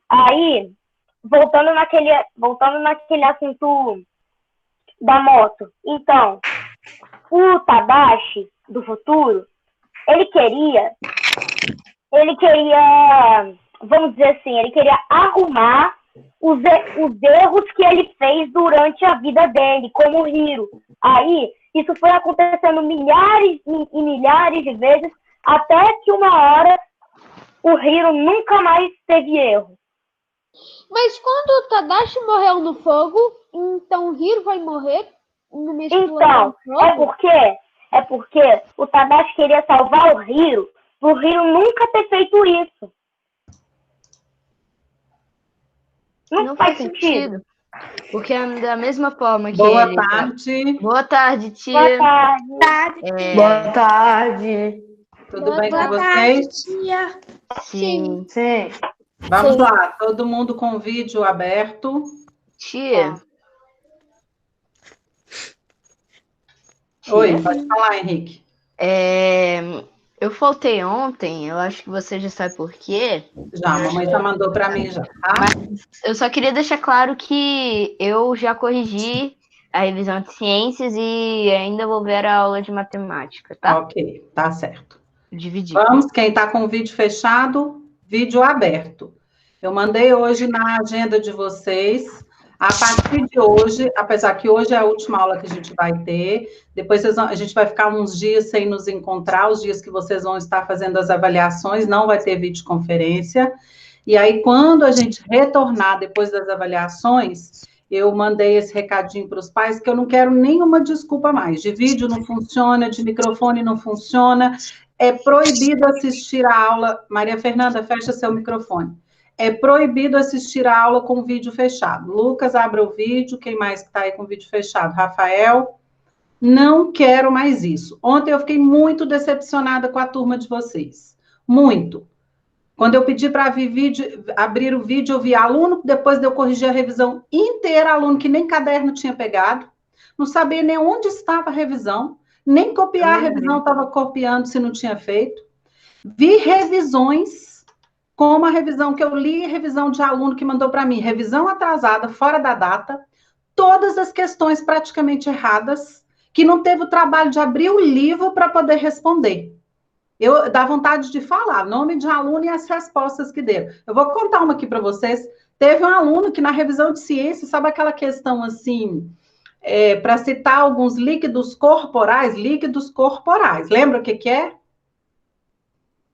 Aí, voltando naquele assunto da moto. Então, o Tadashi do futuro, ele queria, vamos dizer assim, ele queria arrumar os erros que ele fez durante a vida dele, como o Hiro. Aí, isso foi acontecendo milhares e milhares de vezes, até que uma hora o Hiro nunca mais teve erro. Mas quando o Tadashi morreu no fogo, então o Hiro vai morrer numa explosão de fogo? É porque o Tadashi queria salvar o Hiro, pro Hiro nunca ter feito isso. Não faz sentido. Porque da mesma forma que Boa tarde. Boa tarde, tia. Boa tarde. Boa tarde. Tudo bem com vocês? Tia. Sim. Vamos lá, todo mundo com o vídeo aberto. Tia. Oi, pode falar, Henrique. Eu faltei ontem, eu acho que você já sabe por quê. Já, a mamãe já mandou para mim já, tá? Mas eu só queria deixar claro que eu já corrigi a revisão de ciências e ainda vou ver a aula de matemática, tá? Ok, tá certo. Dividir. Vamos, quem está com o vídeo fechado, vídeo aberto. Eu mandei hoje na agenda de vocês. A partir de hoje, apesar que hoje é a última aula que a gente vai ter, depois a gente vai ficar uns dias sem nos encontrar, os dias que vocês vão estar fazendo as avaliações, não vai ter videoconferência. E aí, quando a gente retornar depois das avaliações, eu mandei esse recadinho para os pais, que eu não quero nenhuma desculpa mais. De vídeo não funciona, de microfone não funciona, é proibido assistir a aula. Maria Fernanda, fecha seu microfone. É proibido assistir a aula com o vídeo fechado. Lucas, abra o vídeo. Quem mais está aí com o vídeo fechado? Rafael. Não quero mais isso. Ontem eu fiquei muito decepcionada com a turma de vocês. Muito. Quando eu pedi para abrir o vídeo, eu vi aluno, depois de eu corrigir a revisão inteira, aluno que nem caderno tinha pegado, não sabia nem onde estava a revisão, nem copiar a revisão, estava copiando se não tinha feito. Vi revisões como a revisão que eu li, revisão de aluno que mandou para mim, revisão atrasada, fora da data, todas as questões praticamente erradas, que não teve o trabalho de abrir o livro para poder responder. Eu dá vontade de falar, nome de aluno e as respostas que deram. Eu vou contar uma aqui para vocês. Teve um aluno que na revisão de ciência, sabe aquela questão assim, para citar alguns líquidos corporais, lembra o que é?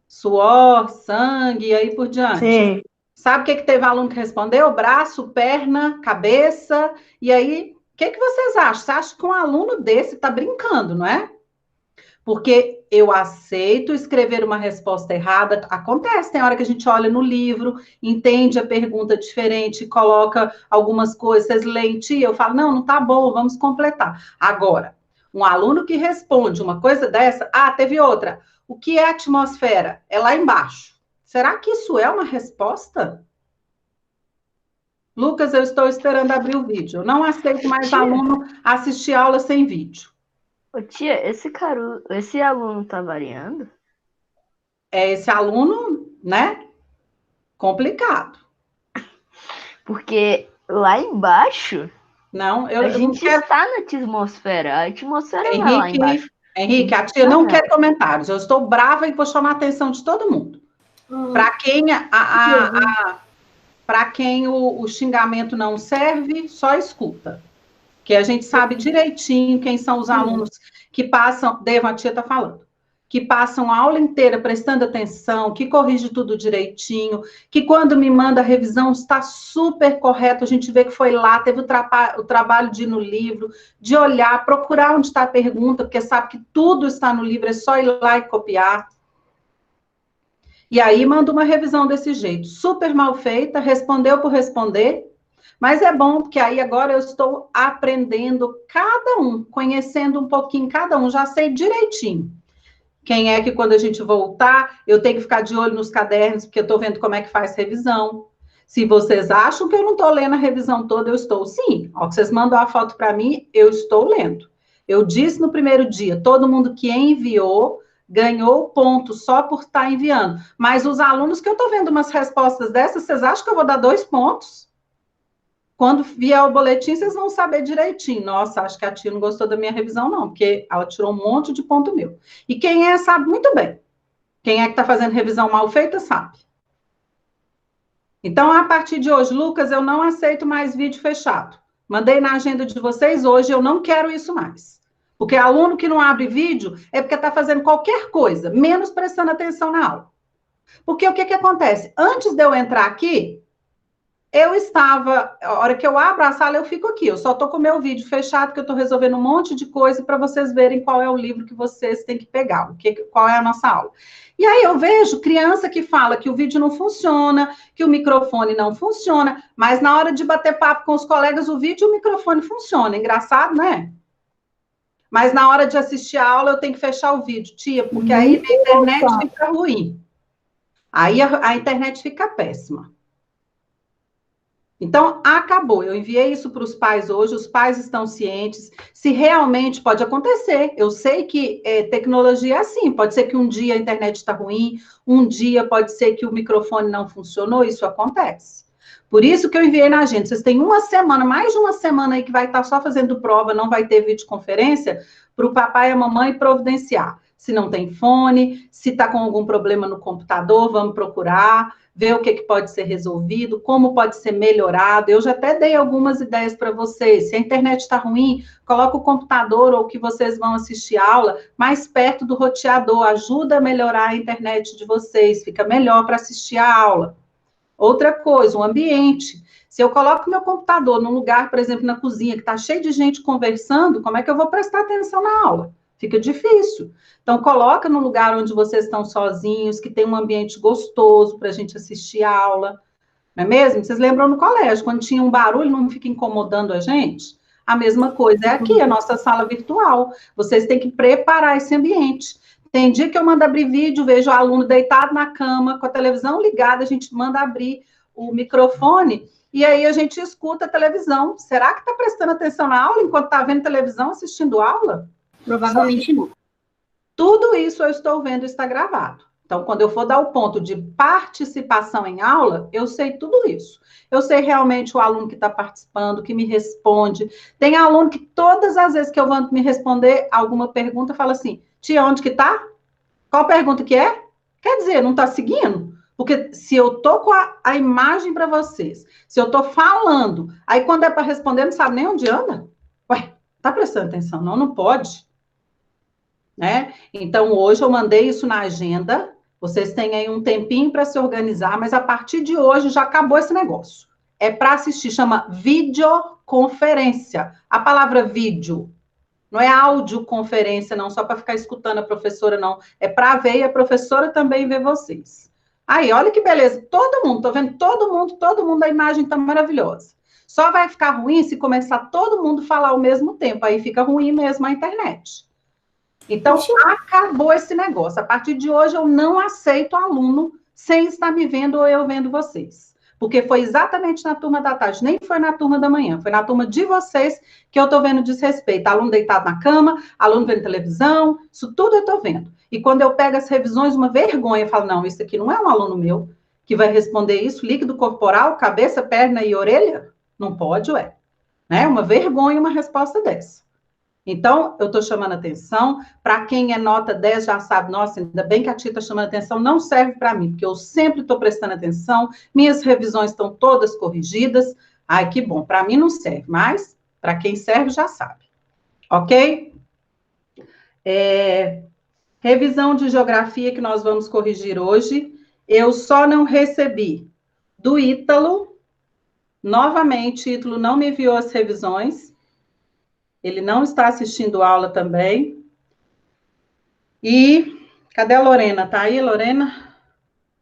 Suor, sangue, e aí por diante. Sim. Sabe o que teve aluno que respondeu? Braço, perna, cabeça. E aí, o que vocês acham? Você acha que um aluno desse está brincando, não é? Porque eu aceito escrever uma resposta errada. Acontece, tem hora que a gente olha no livro, entende a pergunta diferente, coloca algumas coisas, vocês leem, tia, eu falo, não tá bom, vamos completar. Agora, um aluno que responde uma coisa dessa, teve outra. O que é atmosfera? É lá embaixo. Será que isso é uma resposta? Lucas, eu estou esperando abrir o vídeo. Eu não aceito mais aluno assistir aula sem vídeo. Ô, tia, esse aluno tá variando? Esse aluno, né? Complicado. Porque lá embaixo... Não, a gente está na atmosfera. A atmosfera não é lá embaixo. Henrique, a tia não quer comentários. Eu estou brava e vou chamar a atenção de todo mundo. Para quem o xingamento não serve, só escuta. Que a gente sabe direitinho quem são os alunos que passam... Deva, a tia está falando. Que passam a aula inteira prestando atenção, que corrige tudo direitinho, que quando me manda a revisão está super correto, a gente vê que foi lá, teve o trabalho de ir no livro, de olhar, procurar onde está a pergunta, porque sabe que tudo está no livro, é só ir lá e copiar. E aí manda uma revisão desse jeito, super mal feita, respondeu por responder, mas é bom, porque aí agora eu estou aprendendo cada um, conhecendo um pouquinho cada um, já sei direitinho. Quem é que, quando a gente voltar, eu tenho que ficar de olho nos cadernos, porque eu estou vendo como é que faz revisão. Se vocês acham que eu não estou lendo a revisão toda, eu estou sim. Ó, vocês mandam a foto para mim, eu estou lendo. Eu disse no primeiro dia, todo mundo que enviou, ganhou ponto só por estar enviando. Mas os alunos que eu estou vendo umas respostas dessas, vocês acham que eu vou dar 2 pontos? Quando vier o boletim, vocês vão saber direitinho. Nossa, acho que a tia não gostou da minha revisão, não, porque ela tirou um monte de ponto meu. E quem é, sabe muito bem. Quem é que está fazendo revisão mal feita, sabe. Então, a partir de hoje, Lucas, eu não aceito mais vídeo fechado. Mandei na agenda de vocês hoje, eu não quero isso mais. Porque aluno que não abre vídeo é porque está fazendo qualquer coisa, menos prestando atenção na aula. Porque o que acontece? Antes de eu entrar aqui, eu estava, a hora que eu abro a sala, eu fico aqui. Eu só estou com o meu vídeo fechado, porque eu estou resolvendo um monte de coisa para vocês verem qual é o livro que vocês têm que pegar, qual é a nossa aula. E aí eu vejo criança que fala que o vídeo não funciona, que o microfone não funciona, mas na hora de bater papo com os colegas, o vídeo e o microfone funciona. Engraçado, né? Mas na hora de assistir a aula, eu tenho que fechar o vídeo, tia, porque aí a internet fica ruim. Aí a internet fica péssima. Então, acabou. Eu enviei isso para os pais hoje, os pais estão cientes. Se realmente pode acontecer, eu sei que tecnologia é assim, pode ser que um dia a internet está ruim, um dia pode ser que o microfone não funcionou, isso acontece. Por isso que eu enviei na agenda. Vocês têm uma semana, mais de uma semana aí que vai estar só fazendo prova, não vai ter videoconferência, para o papai e a mamãe providenciar. Se não tem fone, se está com algum problema no computador, vamos procurar, ver o que pode ser resolvido, como pode ser melhorado. Eu já até dei algumas ideias para vocês. Se a internet está ruim, coloca o computador ou que vocês vão assistir aula mais perto do roteador. Ajuda a melhorar a internet de vocês. Fica melhor para assistir a aula. Outra coisa, o ambiente. Se eu coloco meu computador num lugar, por exemplo, na cozinha, que está cheio de gente conversando, como é que eu vou prestar atenção na aula? Fica difícil. Então, coloca no lugar onde vocês estão sozinhos, que tem um ambiente gostoso para a gente assistir a aula. Não é mesmo? Vocês lembram no colégio, quando tinha um barulho, não fica incomodando a gente? A mesma coisa é aqui, a nossa sala virtual. Vocês têm que preparar esse ambiente. Tem dia que eu mando abrir vídeo, vejo o aluno deitado na cama, com a televisão ligada, a gente manda abrir o microfone, e aí a gente escuta a televisão. Será que está prestando atenção na aula enquanto está vendo televisão, assistindo aula? Provavelmente não. Tudo isso eu estou vendo, está gravado. Então, quando eu for dar o ponto de participação em aula, eu sei tudo isso. Eu sei realmente o aluno que está participando, que me responde. Tem aluno que todas as vezes que eu vou me responder alguma pergunta, fala assim, tia, onde que está? Qual pergunta que é? Quer dizer, não está seguindo? Porque se eu estou com a imagem para vocês, se eu estou falando, aí quando é para responder, não sabe nem onde anda? Ué, está prestando atenção? Não, não pode. Né? Então, hoje eu mandei isso na agenda, vocês têm aí um tempinho para se organizar, mas a partir de hoje já acabou esse negócio. É para assistir, chama videoconferência. A palavra vídeo não é audioconferência, não, só para ficar escutando a professora, não. É para ver e a professora também ver vocês. Aí, olha que beleza, todo mundo, tô vendo todo mundo, a imagem tá maravilhosa. Só vai ficar ruim se começar todo mundo falar ao mesmo tempo, aí fica ruim mesmo a internet. Então, acabou esse negócio. A partir de hoje, eu não aceito aluno sem estar me vendo ou eu vendo vocês. Porque foi exatamente na turma da tarde, nem foi na turma da manhã, foi na turma de vocês que eu estou vendo desrespeito. Aluno deitado na cama, aluno vendo televisão, isso tudo eu estou vendo. E quando eu pego as revisões, uma vergonha, eu falo, não, isso aqui não é um aluno meu que vai responder isso, líquido corporal, cabeça, perna e orelha? Não pode, ué. Né? Uma vergonha uma resposta dessa. Então, eu estou chamando atenção, para quem é nota 10 já sabe, nossa, ainda bem que a tia está chamando atenção, não serve para mim, porque eu sempre estou prestando atenção, minhas revisões estão todas corrigidas, ai, que bom, para mim não serve, mas para quem serve já sabe, ok? Revisão de geografia que nós vamos corrigir hoje, eu só não recebi do Ítalo, novamente, Ítalo não me enviou as revisões, ele não está assistindo aula também. E cadê a Lorena? Tá aí, Lorena?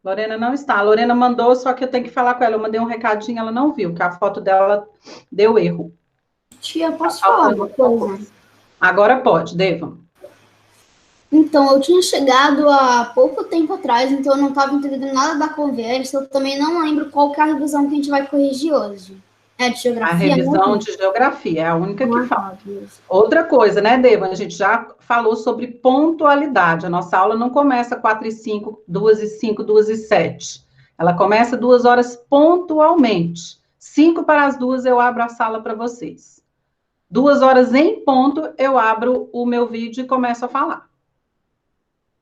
Lorena não está. A Lorena mandou, só que eu tenho que falar com ela. Eu mandei um recadinho, ela não viu, que a foto dela deu erro. Tia, posso falar uma coisa? Agora pode, Deva. Então, eu tinha chegado há pouco tempo atrás, então eu não estava entendendo nada da conversa. Eu também não lembro qual que é a revisão que a gente vai corrigir hoje. É de A geografia, revisão né? de geografia é a única que falta. Ah, beleza. Outra coisa, né, Deva? A gente já falou sobre pontualidade. A nossa aula não começa 4h05, 2h05, 2h07. Ela começa 2 horas pontualmente. 1 para as 2 eu abro a sala para vocês. 2 horas em ponto, eu abro o meu vídeo e começo a falar.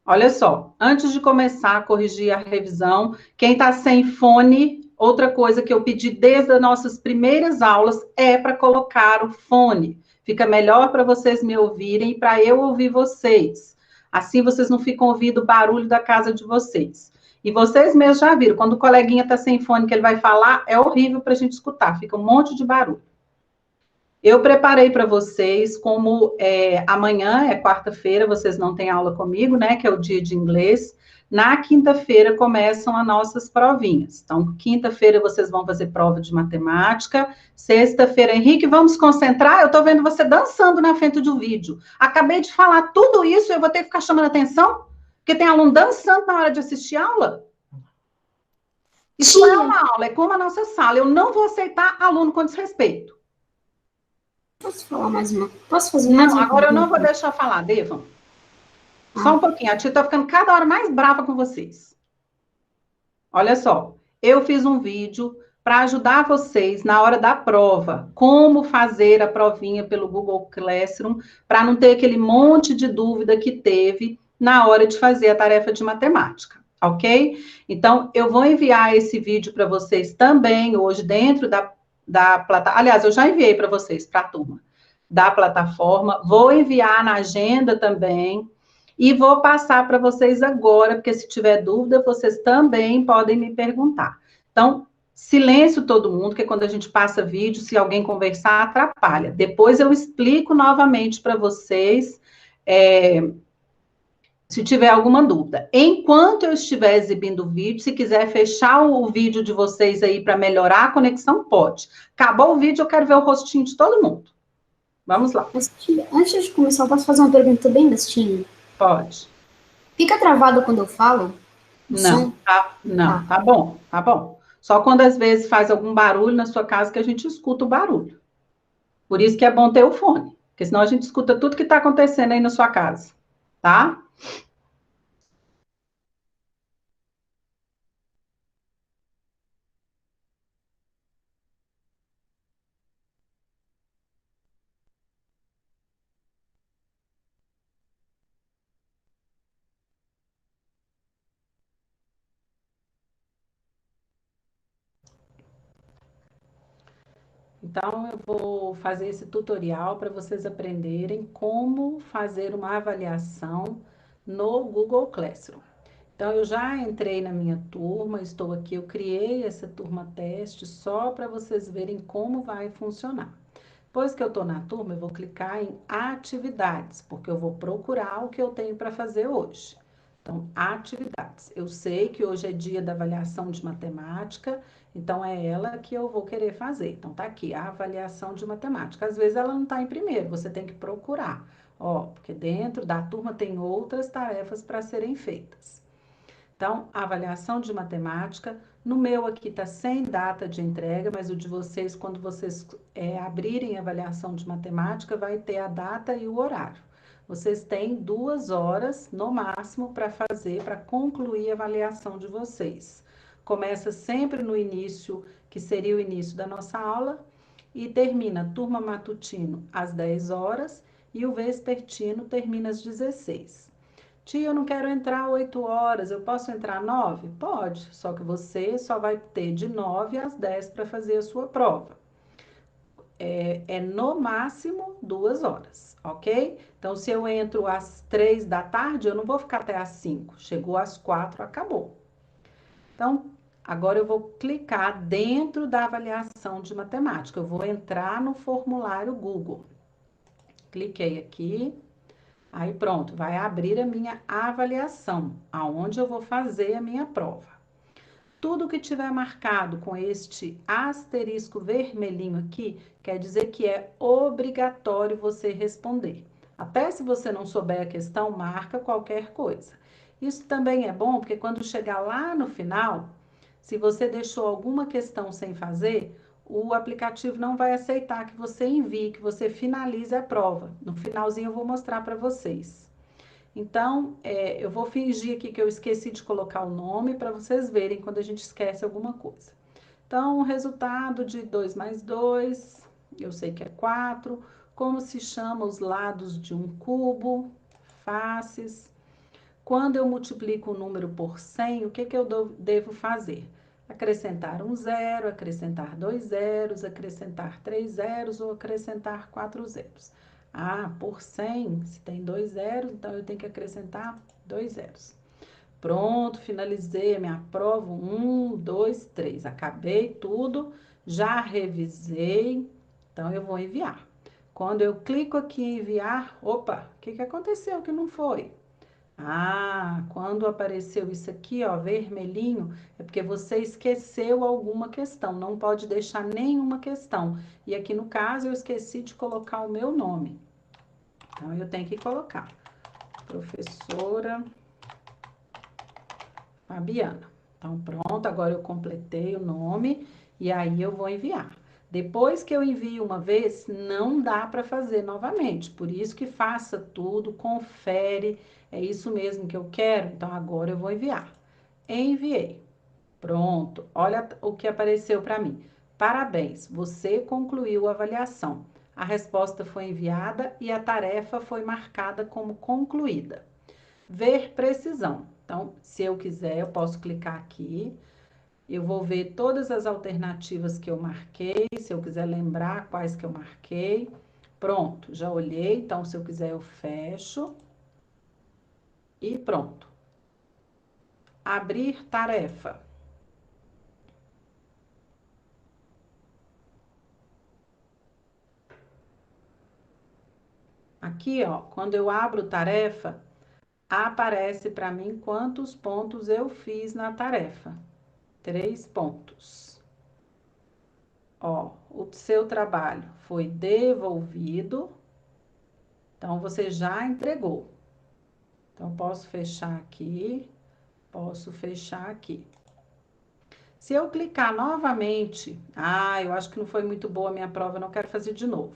Olha só, antes de começar a corrigir a revisão, quem está sem fone, outra coisa que eu pedi desde as nossas primeiras aulas é para colocar o fone. Fica melhor para vocês me ouvirem e para eu ouvir vocês. Assim vocês não ficam ouvindo o barulho da casa de vocês. E vocês mesmos já viram, quando o coleguinha está sem fone que ele vai falar, é horrível para a gente escutar, fica um monte de barulho. Eu preparei para vocês, como amanhã é quarta-feira, vocês não têm aula comigo, né? Que é o dia de inglês. Na quinta-feira começam as nossas provinhas. Então, quinta-feira vocês vão fazer prova de matemática. Sexta-feira, Henrique, vamos concentrar? Eu estou vendo você dançando na frente do vídeo. Acabei de falar tudo isso, eu vou ter que ficar chamando atenção? Porque tem aluno dançando na hora de assistir aula? Isso não é uma aula, é como a nossa sala. Eu não vou aceitar aluno com desrespeito. Posso falar mais uma? Posso fazer mais uma? Não, agora eu não vou deixar falar, Deva. Só um pouquinho. A tia está ficando cada hora mais brava com vocês. Olha só, eu fiz um vídeo para ajudar vocês na hora da prova, como fazer a provinha pelo Google Classroom, para não ter aquele monte de dúvida que teve na hora de fazer a tarefa de matemática, ok? Então, eu vou enviar esse vídeo para vocês também hoje dentro da plataforma. Aliás, eu já enviei para vocês, para a turma da plataforma. Vou enviar na agenda também. E vou passar para vocês agora, porque se tiver dúvida, vocês também podem me perguntar. Então, silêncio todo mundo, porque quando a gente passa vídeo, se alguém conversar, atrapalha. Depois eu explico novamente para vocês, se tiver alguma dúvida. Enquanto eu estiver exibindo o vídeo, se quiser fechar o vídeo de vocês aí para melhorar a conexão, pode. Acabou o vídeo, eu quero ver o rostinho de todo mundo. Vamos lá. Mas, tia, antes de começar, eu posso fazer uma pergunta bem bestinha? Pode. Fica travado quando eu falo? Não, tá bom, tá bom. Só quando às vezes faz algum barulho na sua casa que a gente escuta o barulho. Por isso que é bom ter o fone, porque senão a gente escuta tudo que está acontecendo aí na sua casa, tá? Então, eu vou fazer esse tutorial para vocês aprenderem como fazer uma avaliação no Google Classroom. Então, eu já entrei na minha turma, estou aqui, eu criei essa turma teste só para vocês verem como vai funcionar. Depois que eu estou na turma, eu vou clicar em atividades, porque eu vou procurar o que eu tenho para fazer hoje. Então, atividades. Eu sei que hoje é dia da avaliação de matemática, então é ela que eu vou querer fazer. Então, tá aqui, a avaliação de matemática. Às vezes ela não está em primeiro, você tem que procurar. Ó, porque dentro da turma tem outras tarefas para serem feitas. Então, a avaliação de matemática, no meu aqui está sem data de entrega, mas o de vocês, quando vocês abrirem a avaliação de matemática, vai ter a data e o horário. Vocês têm 2 horas, no máximo, para fazer, para concluir a avaliação de vocês. Começa sempre no início, que seria o início da nossa aula, e termina turma matutino às 10 horas e o vespertino termina às 16. Tia, eu não quero entrar 8 horas, eu posso entrar 9? Pode, só que você só vai ter de 9 às 10 para fazer a sua prova. É no máximo 2 horas, ok? Então, se eu entro às 3 da tarde, eu não vou ficar até às 5. Chegou às 4, acabou. Então, agora eu vou clicar dentro da avaliação de matemática. Eu vou entrar no formulário Google. Cliquei aqui. Aí pronto, vai abrir a minha avaliação, aonde eu vou fazer a minha prova. Tudo que tiver marcado com este asterisco vermelhinho aqui, quer dizer que é obrigatório você responder. Até se você não souber a questão, marca qualquer coisa. Isso também é bom, porque quando chegar lá no final, se você deixou alguma questão sem fazer, o aplicativo não vai aceitar que você envie, que você finalize a prova. No finalzinho eu vou mostrar para vocês. Então, eu vou fingir aqui que eu esqueci de colocar o nome para vocês verem quando a gente esquece alguma coisa. Então, o resultado de 2 mais 2, eu sei que é 4. Como se chama os lados de um cubo? Faces. Quando eu multiplico o número por 100, o que eu devo fazer? Acrescentar um zero, acrescentar 2 zeros, acrescentar 3 zeros ou acrescentar 4 zeros. Ah, por 100, se tem 2 zeros, então eu tenho que acrescentar 2 zeros. Pronto, finalizei a minha prova. 1, 2, 3. Acabei tudo, já revisei, então eu vou enviar. Quando eu clico aqui em enviar, opa, o que aconteceu que não foi? Ah, quando apareceu isso aqui, ó, vermelhinho, é porque você esqueceu alguma questão, não pode deixar nenhuma questão. E aqui no caso eu esqueci de colocar o meu nome. Então eu tenho que colocar. Professora Fabiana. Então pronto, agora eu completei o nome e aí eu vou enviar. Depois que eu envio uma vez, não dá para fazer novamente. Por isso que faça tudo, confere. É isso mesmo que eu quero? Então, agora eu vou enviar. Enviei. Pronto. Olha o que apareceu para mim. Parabéns, você concluiu a avaliação. A resposta foi enviada e a tarefa foi marcada como concluída. Ver precisão. Então, se eu quiser, eu posso clicar aqui. Eu vou ver todas as alternativas que eu marquei, se eu quiser lembrar quais que eu marquei. Pronto, já olhei, então se eu quiser eu fecho. E pronto. Abrir tarefa. Aqui, ó, quando eu abro tarefa, aparece para mim quantos pontos eu fiz na tarefa. 3 pontos. Ó, o seu trabalho foi devolvido. Então, você já entregou. Então, posso fechar aqui, posso fechar aqui. Se eu clicar novamente, eu acho que não foi muito boa a minha prova, não quero fazer de novo.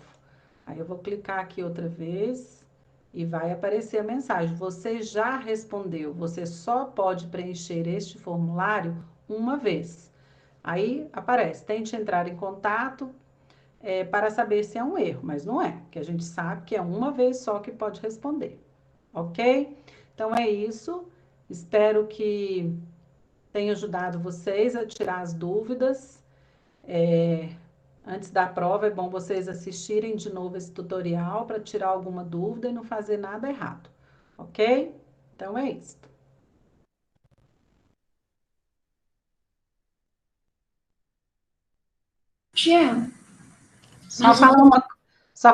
Aí eu vou clicar aqui outra vez e vai aparecer a mensagem. Você já respondeu, você só pode preencher este formulário uma vez. Aí aparece, tente entrar em contato para saber se é um erro, mas não é, porque a gente sabe que é uma vez só que pode responder. Ok? Então é isso. Espero que tenha ajudado vocês a tirar as dúvidas. Antes da prova, é bom vocês assistirem de novo esse tutorial para tirar alguma dúvida e não fazer nada errado. Ok? Então é isso. Tia, Só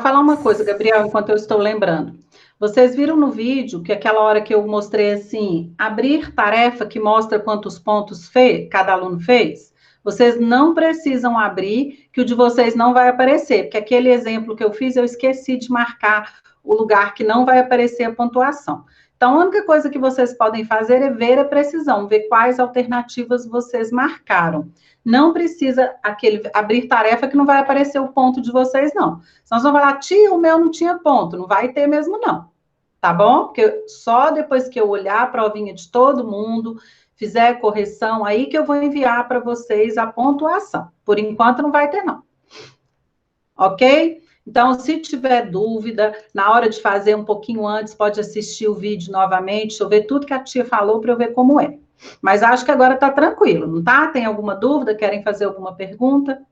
falar uma coisa, Gabriel, enquanto eu estou lembrando. Vocês viram no vídeo que aquela hora que eu mostrei assim, abrir tarefa que mostra quantos pontos cada aluno fez? Vocês não precisam abrir, que o de vocês não vai aparecer, porque aquele exemplo que eu fiz, eu esqueci de marcar o lugar que não vai aparecer a pontuação. Então, a única coisa que vocês podem fazer é ver a precisão, ver quais alternativas vocês marcaram. Não precisa abrir tarefa que não vai aparecer o ponto de vocês, não. Senão vocês vão falar, tia, o meu não tinha ponto. Não vai ter mesmo, não. Tá bom? Porque só depois que eu olhar a provinha de todo mundo, fizer a correção, aí que eu vou enviar para vocês a pontuação. Por enquanto, não vai ter, não. Ok? Então, se tiver dúvida, na hora de fazer um pouquinho antes, pode assistir o vídeo novamente, deixa eu ver tudo que a tia falou para eu ver como é. Mas acho que agora tá tranquilo, não tá? Tem alguma dúvida? Querem fazer alguma pergunta?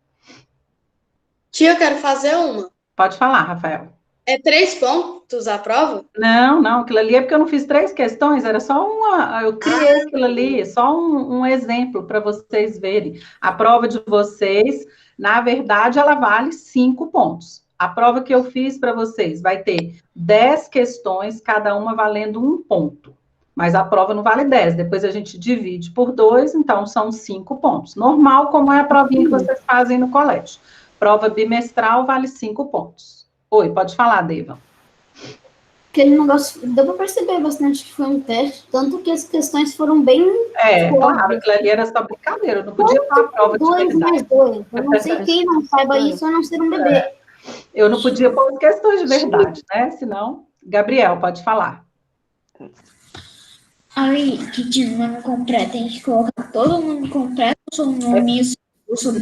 Tia, eu quero fazer uma. Pode falar, Rafael. É 3 pontos a prova? Não, aquilo ali é porque eu não fiz 3 questões, era só uma, eu criei aquilo ali, só um exemplo para vocês verem. A prova de vocês, na verdade, ela vale 5 pontos. A prova que eu fiz para vocês vai ter 10 questões, cada uma valendo 1 ponto. Mas a prova não vale 10, depois a gente divide por 2, então são 5 pontos. Normal, como é a provinha que vocês fazem no colégio. Prova bimestral vale 5 pontos. Oi, pode falar, Deiva. aquele negócio, deu para perceber bastante que foi um teste, tanto que as questões foram bem... Claro, aquilo ali era só brincadeira, eu não podia dar a prova de 2 verdade. mais 2. Eu não sei quem não saiba isso a não ser um bebê. Eu não podia pôr questões de verdade, né? Senão, Gabriel, pode falar. Aí, que diz o nome completo, tem que colocar todo o nome completo ou só o nome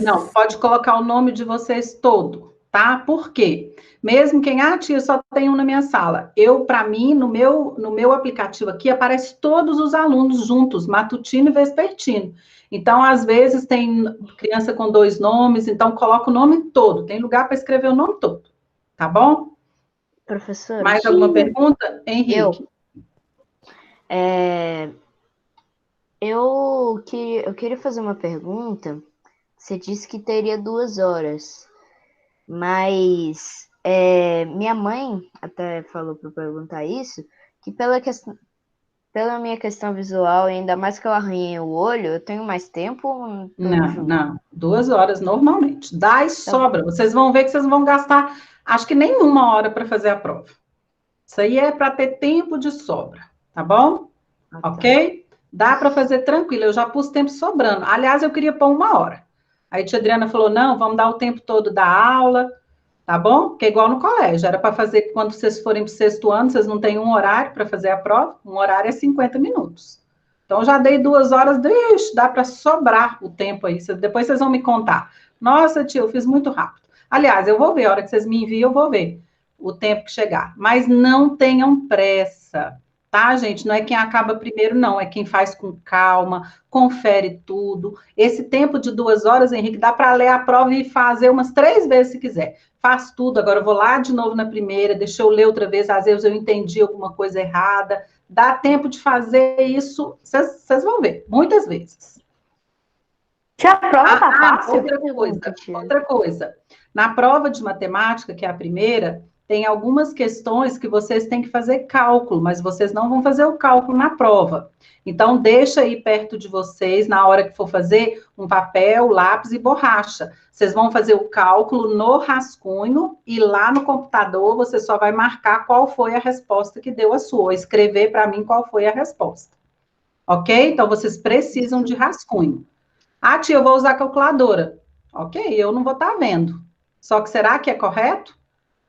Não, pode colocar o nome de vocês todo, tá? Por quê? Mesmo quem, tia, só tem um na minha sala. Para mim, no meu aplicativo aqui, aparece todos os alunos juntos, matutino e vespertino. Então, às vezes, tem criança com 2 nomes, então coloca o nome todo. Tem lugar para escrever o nome todo, tá bom? Professora. Mais alguma pergunta? Henrique. Eu queria fazer uma pergunta. Você disse que teria 2 horas, mas minha mãe até falou para perguntar isso, que pela minha questão visual, e ainda mais que eu arranhei o olho, eu tenho mais tempo? Não, 2 horas normalmente. Dá e sobra. Vocês vão ver que vocês vão gastar, acho que nem 1 hora para fazer a prova. Isso aí é para ter tempo de sobra, tá bom? Ok? Dá para fazer tranquilo, eu já pus tempo sobrando. Aliás, eu queria pôr 1 hora. Aí a tia Adriana falou, não, vamos dar o tempo todo da aula, tá bom? Porque é igual no colégio, era para fazer, quando vocês forem para o 6º ano, vocês não têm um horário para fazer a prova, um horário é 50 minutos. Então, já dei 2 horas, dá para sobrar o tempo aí, depois vocês vão me contar. Nossa, tia, eu fiz muito rápido. Aliás, eu vou ver, a hora que vocês me enviam, eu vou ver o tempo que chegar. Mas não tenham pressa, tá, gente? Não é quem acaba primeiro, não. É quem faz com calma, confere tudo. Esse tempo de 2 horas, Henrique, dá para ler a prova e fazer umas 3 vezes se quiser. Faz tudo. Agora eu vou lá de novo na primeira, deixa eu ler outra vez. Às vezes eu entendi alguma coisa errada. Dá tempo de fazer isso. Vocês vão ver, muitas vezes. Tia, a prova tá fácil? Outra coisa. Na prova de matemática, que é a primeira, tem algumas questões que vocês têm que fazer cálculo, mas vocês não vão fazer o cálculo na prova. Então, deixa aí perto de vocês, na hora que for fazer, um papel, lápis e borracha. Vocês vão fazer o cálculo no rascunho e lá no computador você só vai marcar qual foi a resposta que deu a sua, ou escrever para mim qual foi a resposta. Ok? Então, vocês precisam de rascunho. Tia, eu vou usar a calculadora. Ok, eu não vou estar vendo. Só que será que é correto?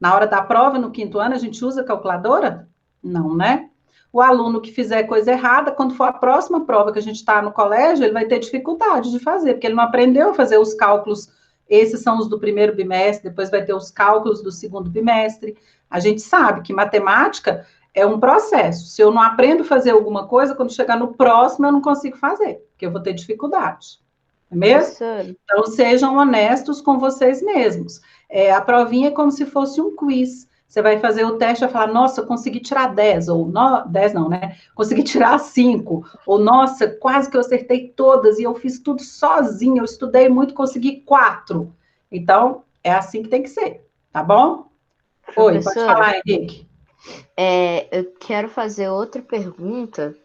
Na hora da prova, no 5º ano, a gente usa calculadora? Não, né? O aluno que fizer coisa errada, quando for a próxima prova que a gente está no colégio, ele vai ter dificuldade de fazer, porque ele não aprendeu a fazer os cálculos. Esses são os do 1º bimestre, depois vai ter os cálculos do 2º bimestre. A gente sabe que matemática é um processo. Se eu não aprendo a fazer alguma coisa, quando chegar no próximo, eu não consigo fazer, porque eu vou ter dificuldade. Não é mesmo? Então, sejam honestos com vocês mesmos. A provinha é como se fosse um quiz. Você vai fazer o teste e vai falar, nossa, eu consegui tirar 10, ou 10 não, né? Consegui tirar 5, ou nossa, quase que eu acertei todas, e eu fiz tudo sozinha, eu estudei muito, consegui 4. Então, é assim que tem que ser, tá bom? Oi, pode falar, Henrique. Eu quero fazer outra pergunta,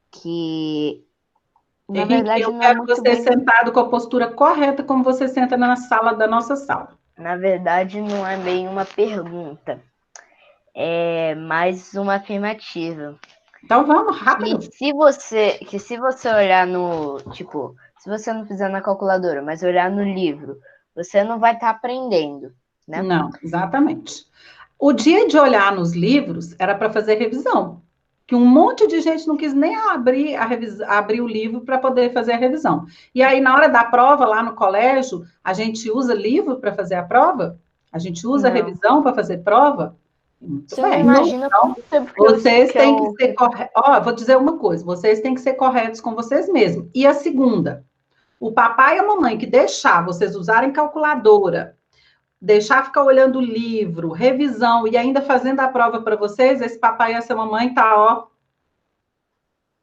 que... Na Henrique, verdade, eu não quero muito você bem... sentado com a postura correta, como você senta na sala da nossa sala. Na verdade, não é bem uma pergunta. É mais uma afirmativa. Então, vamos, rápido. Que se você olhar no... Tipo, se você não fizer na calculadora, mas olhar no livro, você não vai estar aprendendo, né? Não, exatamente. O dia de olhar nos livros era para fazer revisão. Que um monte de gente não quis nem abrir o livro para poder fazer a revisão. E aí, na hora da prova, lá no colégio, a gente usa livro para fazer a prova? A gente usa revisão para fazer prova? Muito bem. Imagina então, vocês têm que ser corretos. Vou dizer uma coisa, vocês têm que ser corretos com vocês mesmos. E a segunda, o papai e a mamãe que deixar vocês usarem calculadora, deixar ficar olhando o livro, revisão e ainda fazendo a prova para vocês, esse papai e essa mamãe tá,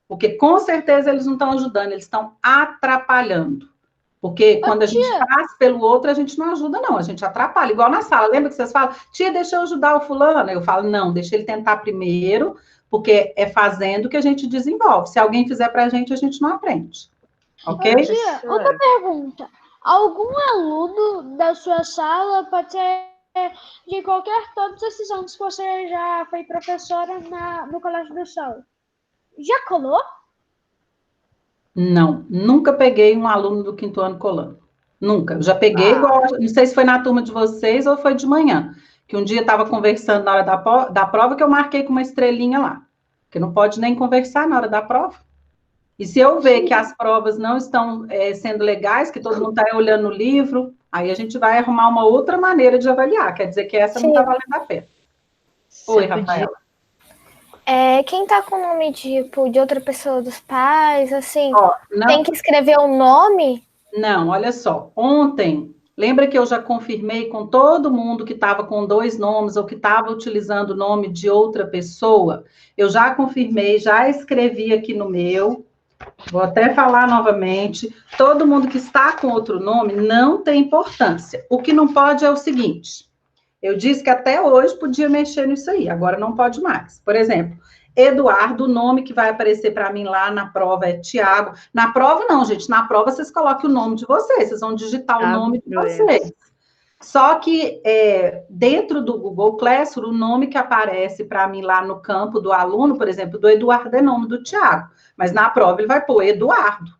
porque com certeza eles não estão ajudando, eles estão atrapalhando. Porque quando a gente faz pelo outro, a gente não ajuda, não, a gente atrapalha. Igual na sala, lembra que vocês falam, tia, deixa eu ajudar o fulano? Eu falo, não, deixa ele tentar primeiro, porque é fazendo que a gente desenvolve. Se alguém fizer pra gente, a gente não aprende. Ok? Tia, outra pergunta. Algum aluno da sua sala pode ser de qualquer todos esses anos que você já foi professora no Colégio do Sol. Já colou? Não, nunca peguei um aluno do 5º ano colando. Nunca. Eu já peguei igual, não sei se foi na turma de vocês ou foi de manhã, que um dia estava conversando na hora da prova que eu marquei com uma estrelinha lá, porque não pode nem conversar na hora da prova. E se eu ver que as provas não estão sendo legais, que todo mundo está olhando no livro, aí a gente vai arrumar uma outra maneira de avaliar, quer dizer que essa não está valendo a pena. Oi, Rafael. Quem tá com o nome tipo, de outra pessoa dos pais, assim, Não, tem que escrever o nome? não, olha só. Ontem, lembra que eu já confirmei com todo mundo que estava com 2 nomes ou que estava utilizando o nome de outra pessoa? Eu já confirmei, já escrevi aqui no meu. Vou até falar novamente. Todo mundo que está com outro nome não tem importância. O que não pode é o seguinte. Eu disse que até hoje podia mexer nisso aí, agora não pode mais. Por exemplo, Eduardo, o nome que vai aparecer para mim lá na prova é Tiago. Na prova não, gente, na prova vocês colocam o nome de vocês, vocês vão digitar o nome de vocês. Só que dentro do Google Classroom, o nome que aparece para mim lá no campo do aluno, por exemplo, do Eduardo é nome do Tiago, mas na prova ele vai pôr Eduardo,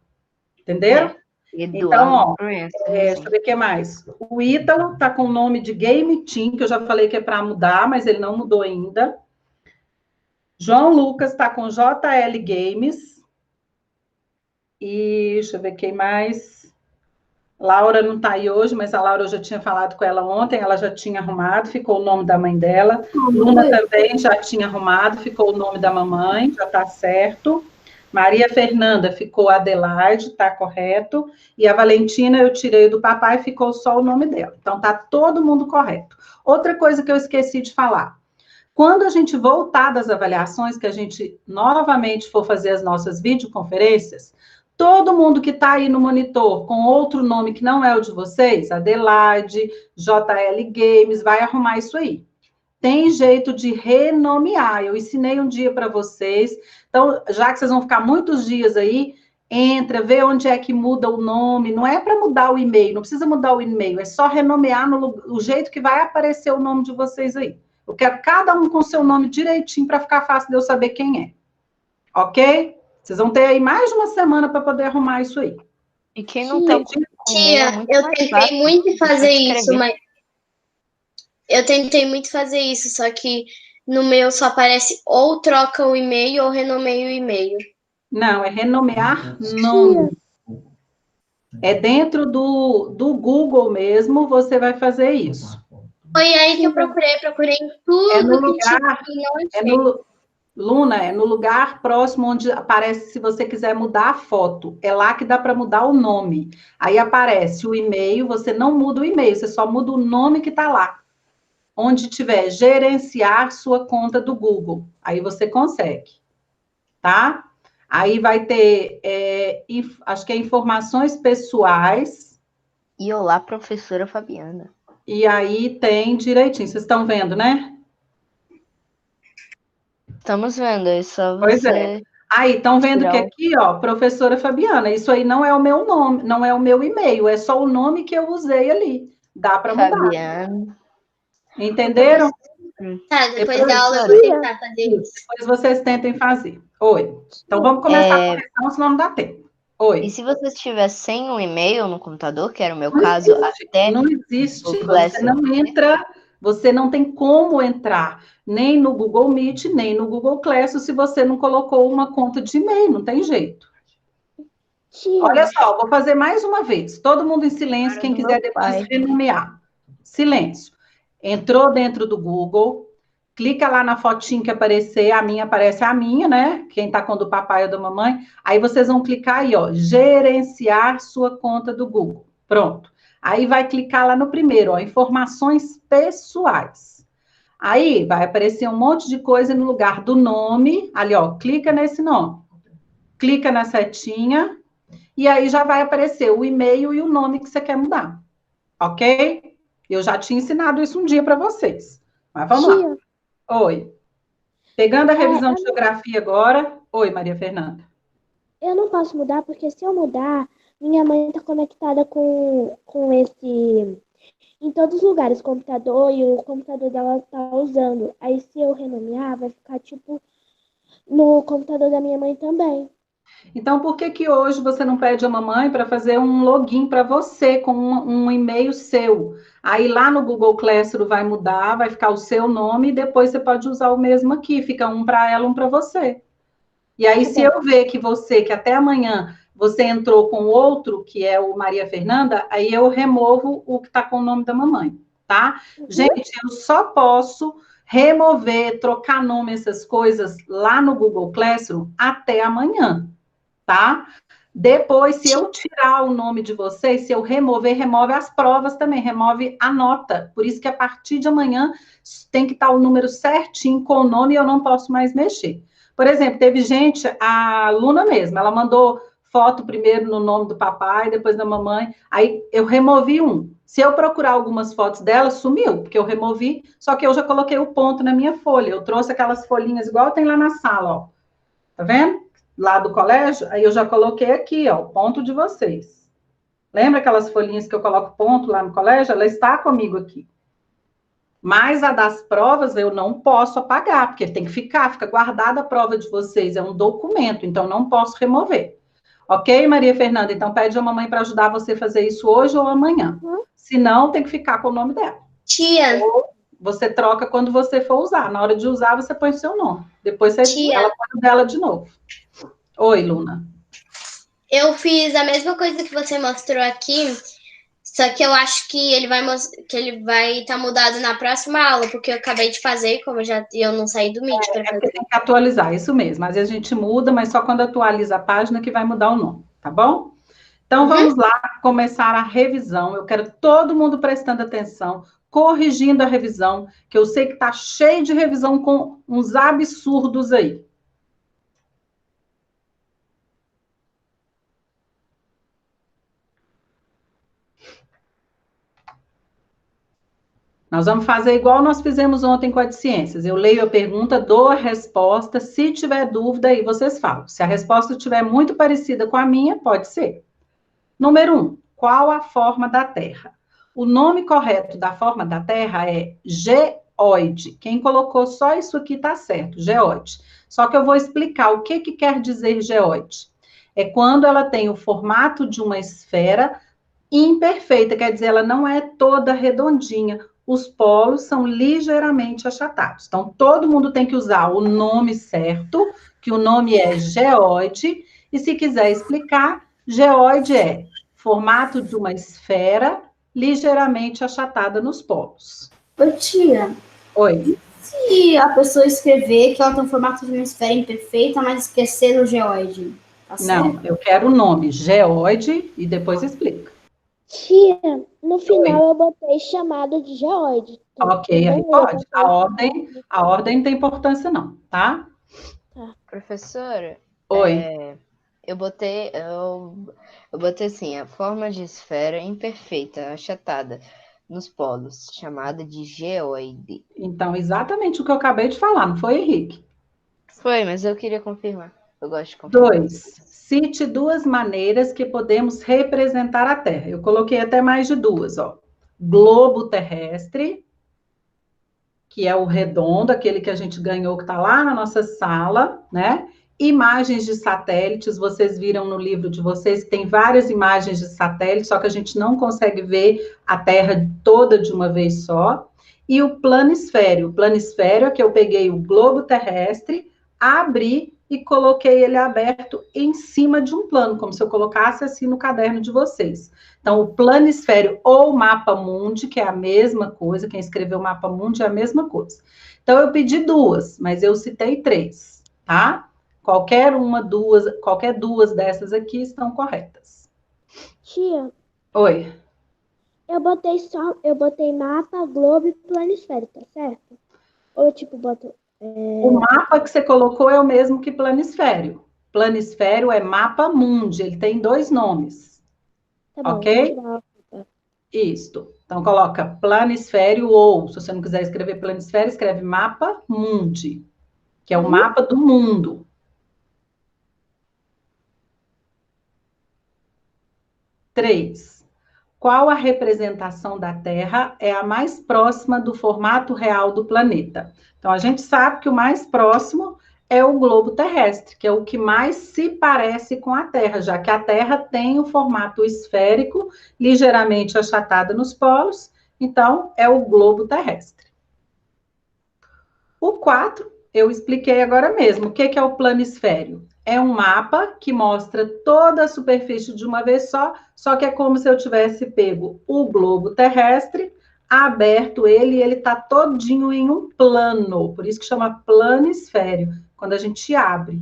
entenderam? Então, deixa eu ver o que mais. O Ítalo está com o nome de Game Team, que eu já falei que é para mudar, mas ele não mudou ainda. João Lucas está com JL Games. E deixa eu ver quem mais. Laura não está aí hoje, mas a Laura eu já tinha falado com ela ontem, ela já tinha arrumado, ficou o nome da mãe dela. Luna também já tinha arrumado, ficou o nome da mamãe, já está certo. Maria Fernanda ficou Adelaide, está correto. E a Valentina eu tirei do papai, ficou só o nome dela. Então, está todo mundo correto. Outra coisa que eu esqueci de falar. Quando a gente voltar das avaliações, que a gente novamente for fazer as nossas videoconferências, todo mundo que está aí no monitor com outro nome que não é o de vocês, Adelaide, JL Games, vai arrumar isso aí. Tem jeito de renomear. Eu ensinei um dia para vocês. Então, já que vocês vão ficar muitos dias aí, entra, vê onde é que muda o nome. Não é para mudar o e-mail, não precisa mudar o e-mail, é só renomear o jeito que vai aparecer o nome de vocês aí. Eu quero cada um com seu nome direitinho para ficar fácil de eu saber quem é. Ok? Vocês vão ter aí mais de uma semana para poder arrumar isso aí. E quem não tem como Tia, eu tentei muito fazer isso, mas eu tentei muito fazer isso, só que no meu só aparece ou troca o e-mail ou renomeia o e-mail. Não, é renomear nome. É dentro do Google mesmo, você vai fazer isso. Foi aí que eu procurei em tudo. É no lugar, Luna, é no lugar próximo onde aparece, se você quiser mudar a foto. É lá que dá para mudar o nome. Aí aparece o e-mail, você não muda o e-mail, você só muda o nome que está lá. Onde tiver gerenciar sua conta do Google. Aí você consegue, tá? Aí vai ter, acho que é informações pessoais. E olá, professora Fabiana. E aí tem direitinho. Vocês estão vendo, né? Estamos vendo, é só você... Pois é. Aí, estão vendo que aqui, ó, professora Fabiana, isso aí não é o meu nome, não é o meu e-mail, é só o nome que eu usei ali. Dá para mudar. Fabiana. Entenderam? Tá, depois da aula eu vou tentar fazer isso. Depois vocês tentem fazer. Oi. Então, vamos começar a conversar, senão não dá tempo. Oi. E se você estiver sem um e-mail no computador, que era o meu caso, até... Não existe, você não entra, você não tem como entrar nem no Google Meet, nem no Google Classroom, se você não colocou uma conta de e-mail, não tem jeito. Olha só, vou fazer mais uma vez. Todo mundo em silêncio, quem quiser depois renomear. Silêncio. Entrou dentro do Google, clica lá na fotinho que aparecer, a minha aparece a minha, né? Quem tá com o do papai ou da mamãe. Aí vocês vão clicar aí, ó, gerenciar sua conta do Google. Pronto. Aí vai clicar lá no primeiro, ó, informações pessoais. Aí vai aparecer um monte de coisa no lugar do nome, ali, ó, clica nesse nome. Clica na setinha, e aí já vai aparecer o e-mail e o nome que você quer mudar. Ok? Eu já tinha ensinado isso um dia para vocês. Mas vamos lá. Oi. Pegando a revisão de geografia agora. Oi, Maria Fernanda. Eu não posso mudar, porque se eu mudar, minha mãe está conectada com esse em todos os lugares o computador e o computador dela tá usando. Aí se eu renomear, vai ficar tipo no computador da minha mãe também. Então, por que que hoje você não pede a mamãe para fazer um login para você com um e-mail seu? Aí lá no Google Classroom vai mudar, vai ficar o seu nome e depois você pode usar o mesmo aqui. Fica um para ela, um para você. E aí, se eu ver que você, que até amanhã você entrou com outro, que é o Maria Fernanda, aí eu removo o que está com o nome da mamãe, tá? Gente, eu só posso remover, trocar nome, essas coisas lá no Google Classroom até amanhã, tá? Depois, se eu tirar o nome de vocês, se eu remover, remove as provas também, remove a nota. Por isso que a partir de amanhã tem que estar o número certinho com o nome e eu não posso mais mexer. Por exemplo, teve gente, a Luna mesmo, ela mandou foto primeiro no nome do papai, depois da mamãe, aí eu removi um. Se eu procurar algumas fotos dela, sumiu, porque eu removi, só que eu já coloquei o ponto na minha folha. Eu trouxe aquelas folhinhas igual tem lá na sala, ó. Tá vendo? Lá do colégio, aí eu já coloquei aqui, ó, o ponto de vocês. Lembra aquelas folhinhas que eu coloco ponto lá no colégio? Ela está comigo aqui. Mas a das provas eu não posso apagar, porque tem que fica guardada a prova de vocês, é um documento, então não posso remover. Ok, Maria Fernanda? Então pede a mamãe para ajudar você a fazer isso hoje ou amanhã. Se não, tem que ficar com o nome dela. Tia. Ou você troca quando você for usar. Na hora de usar, você põe o seu nome. Depois ela põe o dela de novo. Oi, Luna. Eu fiz a mesma coisa que você mostrou aqui, só que eu acho que ele vai estar mudado na próxima aula, porque eu acabei de fazer, como eu não saí do Meet para fazer. Tem que atualizar, isso mesmo. Às vezes a gente muda, mas só quando atualiza a página que vai mudar o nome, tá bom? Então vamos lá começar a revisão. Eu quero todo mundo prestando atenção, corrigindo a revisão, que eu sei que tá cheio de revisão com uns absurdos aí. Nós vamos fazer igual nós fizemos ontem com a de ciências. Eu leio a pergunta, dou a resposta. Se tiver dúvida, aí vocês falam. Se a resposta estiver muito parecida com a minha, pode ser. Número 1. Qual a forma da Terra? O nome correto da forma da Terra é geóide. Quem colocou só isso aqui está certo, geóide. Só que eu vou explicar o que quer dizer geóide. É quando ela tem o formato de uma esfera imperfeita, quer dizer, ela não é toda redondinha. Os polos são ligeiramente achatados. Então, todo mundo tem que usar o nome certo, que o nome é geóide, e se quiser explicar, geóide é formato de uma esfera ligeiramente achatada nos polos. Ô, tia. Oi. Se a pessoa escrever que ela tem um formato de uma esfera imperfeita, mas esquecer o geóide? Tá Não, certo? eu quero o nome geóide e depois explica. Tia, no final eu botei chamado de geóide. Ok, aí pode. A ordem não tem importância não, tá? Professora, Oi. eu botei assim, a forma de esfera imperfeita, achatada nos polos, chamada de geóide. Então, exatamente o que eu acabei de falar, não foi, Henrique? Foi, mas eu queria confirmar. Eu gosto de confirmar. 2. Cite 2 maneiras que podemos representar a Terra. Eu coloquei até mais de 2, ó. Globo terrestre, que é o redondo, aquele que a gente ganhou, que está lá na nossa sala, né? Imagens de satélites, vocês viram no livro de vocês, tem várias imagens de satélites, só que a gente não consegue ver a Terra toda de uma vez só. E o planisfério. O planisfério é que eu peguei o globo terrestre, abri e coloquei ele aberto em cima de um plano, como se eu colocasse assim no caderno de vocês. Então, o planisfério ou mapa mundi, que é a mesma coisa, quem escreveu o mapa mundi é a mesma coisa. Então, eu pedi 2, mas eu citei 3, tá? Qualquer 2 dessas aqui estão corretas. Tia. Oi. Eu botei mapa, globo e planisfério, tá certo? Ou tipo, boto... O mapa que você colocou é o mesmo que planisfério. Planisfério é mapa mundi, ele tem 2 nomes. Tá bom, ok? Isto. Então, coloca planisfério ou, se você não quiser escrever planisfério, escreve mapa mundi, que é o mapa do mundo. 3. qual a representação da Terra é a mais próxima do formato real do planeta? Então, a gente sabe que o mais próximo é o globo terrestre, que é o que mais se parece com a Terra, já que a Terra tem o formato esférico, ligeiramente achatado nos polos, então é o globo terrestre. O 4, eu expliquei agora mesmo. O que é o planisfério? É um mapa que mostra toda a superfície de uma vez só que é como se eu tivesse pego o globo terrestre, aberto ele, e ele está todinho em um plano, por isso que chama planisfério, quando a gente abre.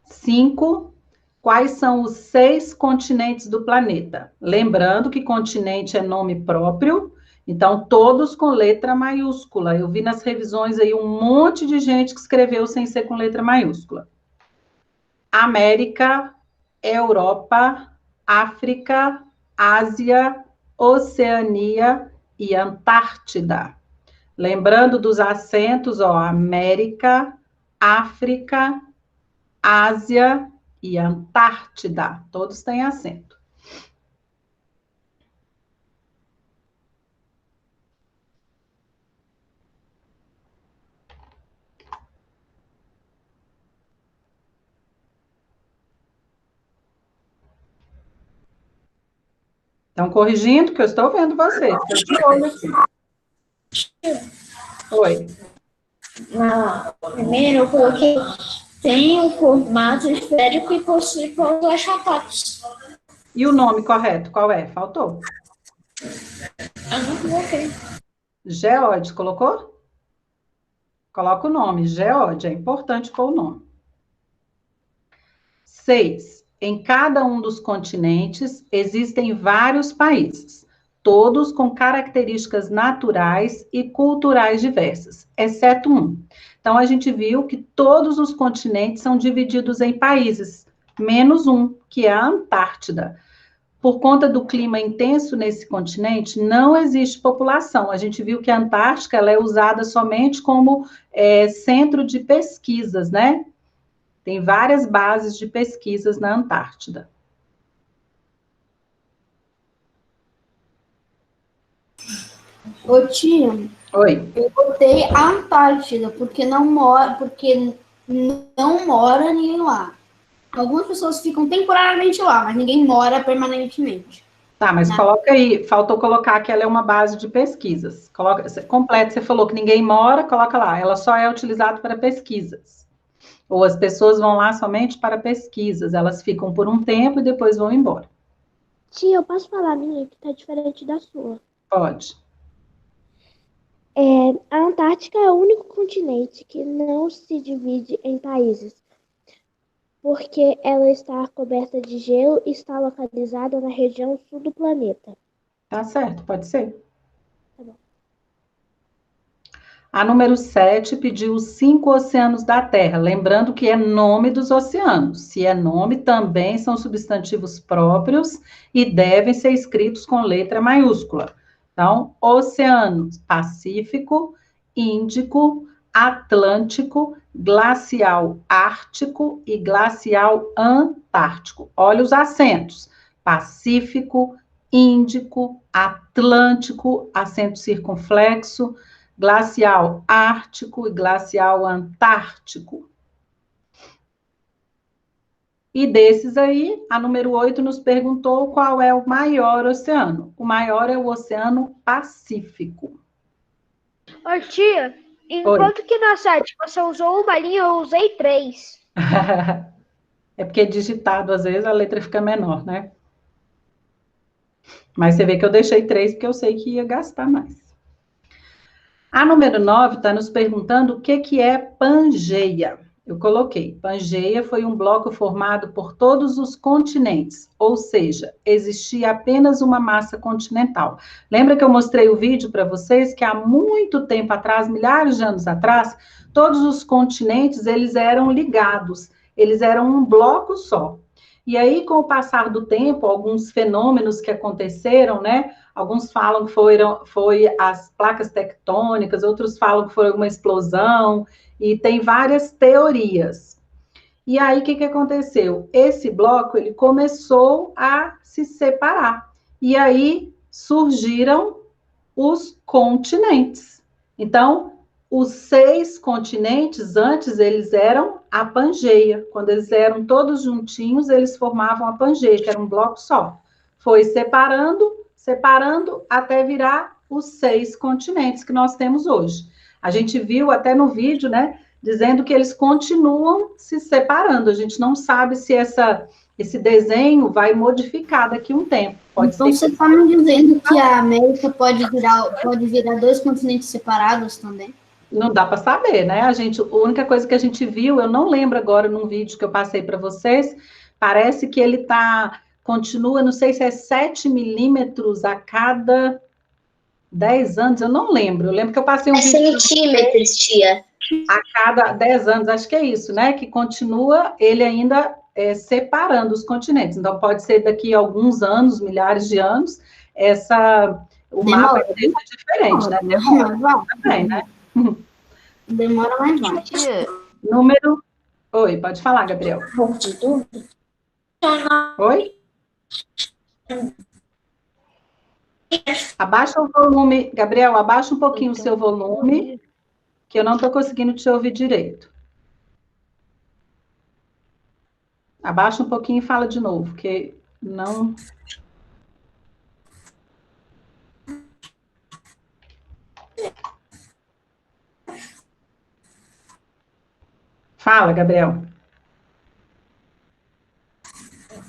Cinco, quais são os 6 continentes do planeta? Lembrando que continente é nome próprio, então todos com letra maiúscula. Eu vi nas revisões aí um monte de gente que escreveu sem ser com letra maiúscula. América, Europa, África, Ásia, Oceania e Antártida. Lembrando dos acentos, ó, América, África, Ásia e Antártida. Todos têm acento. Estão corrigindo, que eu estou vendo vocês. Estou de olho aqui. Oi. Primeiro eu coloquei tem um formato esférico e possui polos achatados. E o nome correto, qual é? Faltou. Eu não coloquei. Geode, colocou? Coloca o nome, Geode, é importante pôr o nome. 6. Em cada um dos continentes existem vários países, todos com características naturais e culturais diversas, exceto um. Então, a gente viu que todos os continentes são divididos em países, menos um, que é a Antártida. Por conta do clima intenso nesse continente, não existe população. A gente viu que a Antártica ela é usada somente como centro de pesquisas, né? Tem várias bases de pesquisas na Antártida. Ô, tia. Oi. Eu botei a Antártida, porque não mora ninguém lá. Algumas pessoas ficam temporariamente lá, mas ninguém mora permanentemente. Tá, mas coloca aí, faltou colocar que ela é uma base de pesquisas. Completa, você falou que ninguém mora, coloca lá. Ela só é utilizada para pesquisas. Ou as pessoas vão lá somente para pesquisas. Elas ficam por um tempo e depois vão embora. Tia, eu posso falar a minha, que tá diferente da sua. Pode. A Antártica é o único continente que não se divide em países, porque ela está coberta de gelo e está localizada na região sul do planeta. Tá certo, pode ser. Tá bom. A número 7 pediu os 5 oceanos da Terra, lembrando que é nome dos oceanos. Se é nome, também são substantivos próprios e devem ser escritos com letra maiúscula. Então, oceanos: Pacífico, Índico, Atlântico, Glacial Ártico e Glacial Antártico. Olha os acentos: Pacífico, Índico, Atlântico, acento circunflexo, Glacial Ártico e Glacial Antártico. E desses aí, a número 8 nos perguntou qual é o maior oceano. O maior é o Oceano Pacífico. Ô, tia, enquanto que na 7 você usou uma linha, eu usei 3. É porque digitado, às vezes, a letra fica menor, né? Mas você vê que eu deixei 3 porque eu sei que ia gastar mais. A número 9 está nos perguntando o que é Pangeia. Eu coloquei, Pangeia foi um bloco formado por todos os continentes, ou seja, existia apenas uma massa continental. Lembra que eu mostrei o vídeo para vocês que há muito tempo atrás, milhares de anos atrás, todos os continentes, eles eram ligados, eles eram um bloco só. E aí, com o passar do tempo, alguns fenômenos que aconteceram, né? Alguns falam que foi as placas tectônicas, outros falam que foi uma explosão, e tem várias teorias. E aí, o que aconteceu? Esse bloco, ele começou a se separar. E aí, surgiram os continentes. Então, os 6 continentes, antes, eles eram a Pangeia. Quando eles eram todos juntinhos, eles formavam a Pangeia, que era um bloco só. Foi separando, até virar os 6 continentes que nós temos hoje. A gente viu até no vídeo, né, dizendo que eles continuam se separando. A gente não sabe se esse desenho vai modificar daqui a um tempo. Então você está me dizendo que a América pode virar 2 continentes separados também? Não dá para saber, né? A única coisa que a gente viu, eu não lembro agora num vídeo que eu passei para vocês, parece que ele continua, não sei se é 7 milímetros a cada 10 anos, eu não lembro. Eu lembro que eu passei um vídeo... centímetros, tia. A cada 10 anos, acho que é isso, né? Que continua ele ainda separando os continentes. Então, pode ser daqui a alguns anos, milhares de anos, o mapa seja diferente, né? Demora também, né? Demora, mas vai. Número... Oi, pode falar, Gabriel. Oi? Abaixa o volume, Gabriel, abaixa um pouquinho o seu volume, que eu não estou conseguindo te ouvir direito. Abaixa um pouquinho e fala de novo, que não... Fala, Gabriel.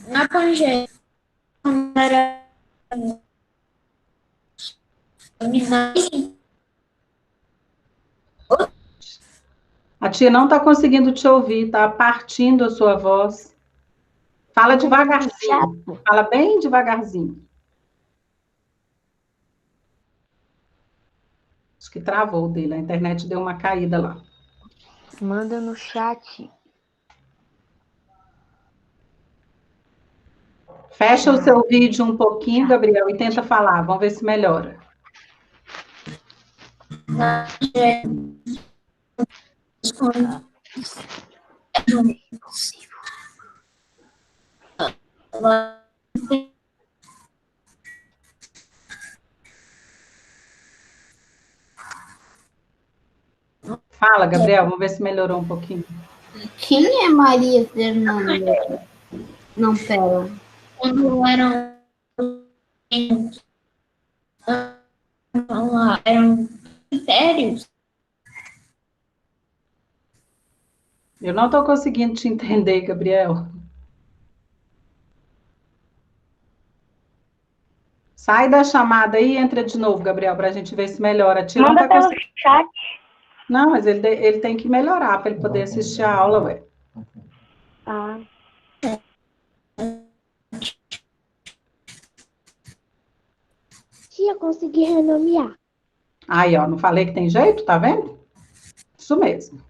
Na Pangeia, era... A tia não está conseguindo te ouvir, está partindo a sua voz. Fala devagarzinho, fala bem devagarzinho. Acho que travou o dele, a internet deu uma caída lá. Manda no chat. Fecha o seu vídeo um pouquinho, Gabriel, e tenta falar. Vamos ver se melhora. Fala, Gabriel, vamos ver se melhorou um pouquinho. Quem é Maria Fernanda? Não, pera. Quando eram impérios. Eu não estou conseguindo te entender, Gabriel. Sai da chamada aí e entra de novo, Gabriel, para a gente ver se melhora. Manda pelo chat. Não, mas ele tem que melhorar para ele poder assistir a aula, ué. Ah. Tia, consegui renomear. Aí, ó, não falei que tem jeito, tá vendo? Isso mesmo.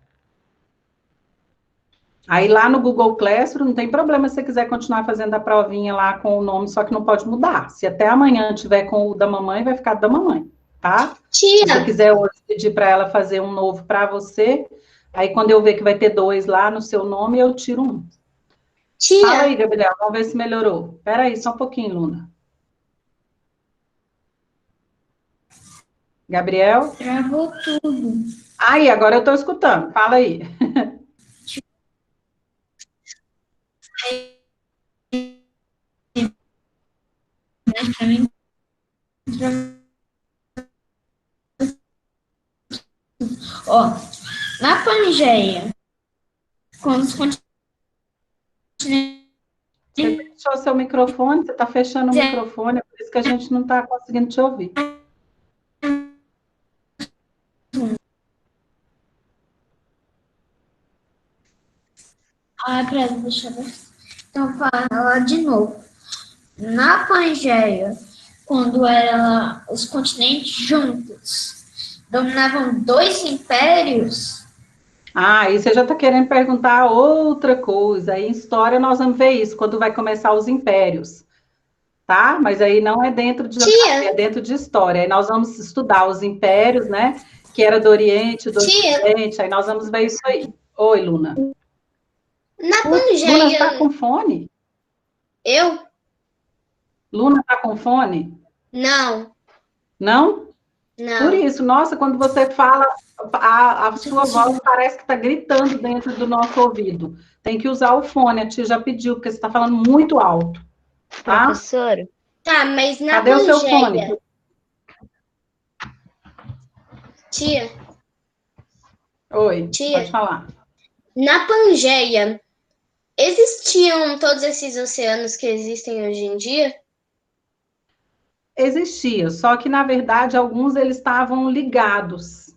Aí lá no Google Classroom não tem problema se você quiser continuar fazendo a provinha lá com o nome, só que não pode mudar. Se até amanhã tiver com o da mamãe, vai ficar da mamãe, tá? Tia. Se você quiser hoje pedir para ela fazer um novo para você, aí quando eu ver que vai ter 2 lá no seu nome, eu tiro um. Tia. Fala aí, Gabriel, vamos ver se melhorou. Espera aí, só um pouquinho, Luna. Gabriel? Travou tudo. Aí, agora eu estou escutando. Fala aí. Ó, na Pangeia, quando os continentes... Você fechou seu microfone, você está fechando o microfone, é por isso que a gente não está conseguindo te ouvir. Ah, peraí, deixa eu ver. Então, fala de novo. Na Pangeia, quando eram os continentes juntos, dominavam 2 impérios. Ah, aí você já está querendo perguntar outra coisa. Aí em história nós vamos ver isso, quando vai começar os impérios. Tá? Mas aí não é dentro de geografia, é dentro de história. Aí nós vamos estudar os impérios, né? Que era do Oriente, do Ocidente. Aí nós vamos ver isso aí. Oi, Luna. Na Luna Pangeia, está com fone? eu? Luna está com fone? Não, Não? Por não. isso, nossa, quando você fala, a sua voz parece que está gritando dentro do nosso ouvido. Tem que usar o fone, a tia já pediu, porque você está falando muito alto. Tá? Professora, Tá, mas na Cadê o seu Pangeia, fone? tia, Oi, Tia. pode falar. na Pangeia, existiam todos esses oceanos que existem hoje em dia? Existia, só que, na verdade, alguns eles estavam ligados,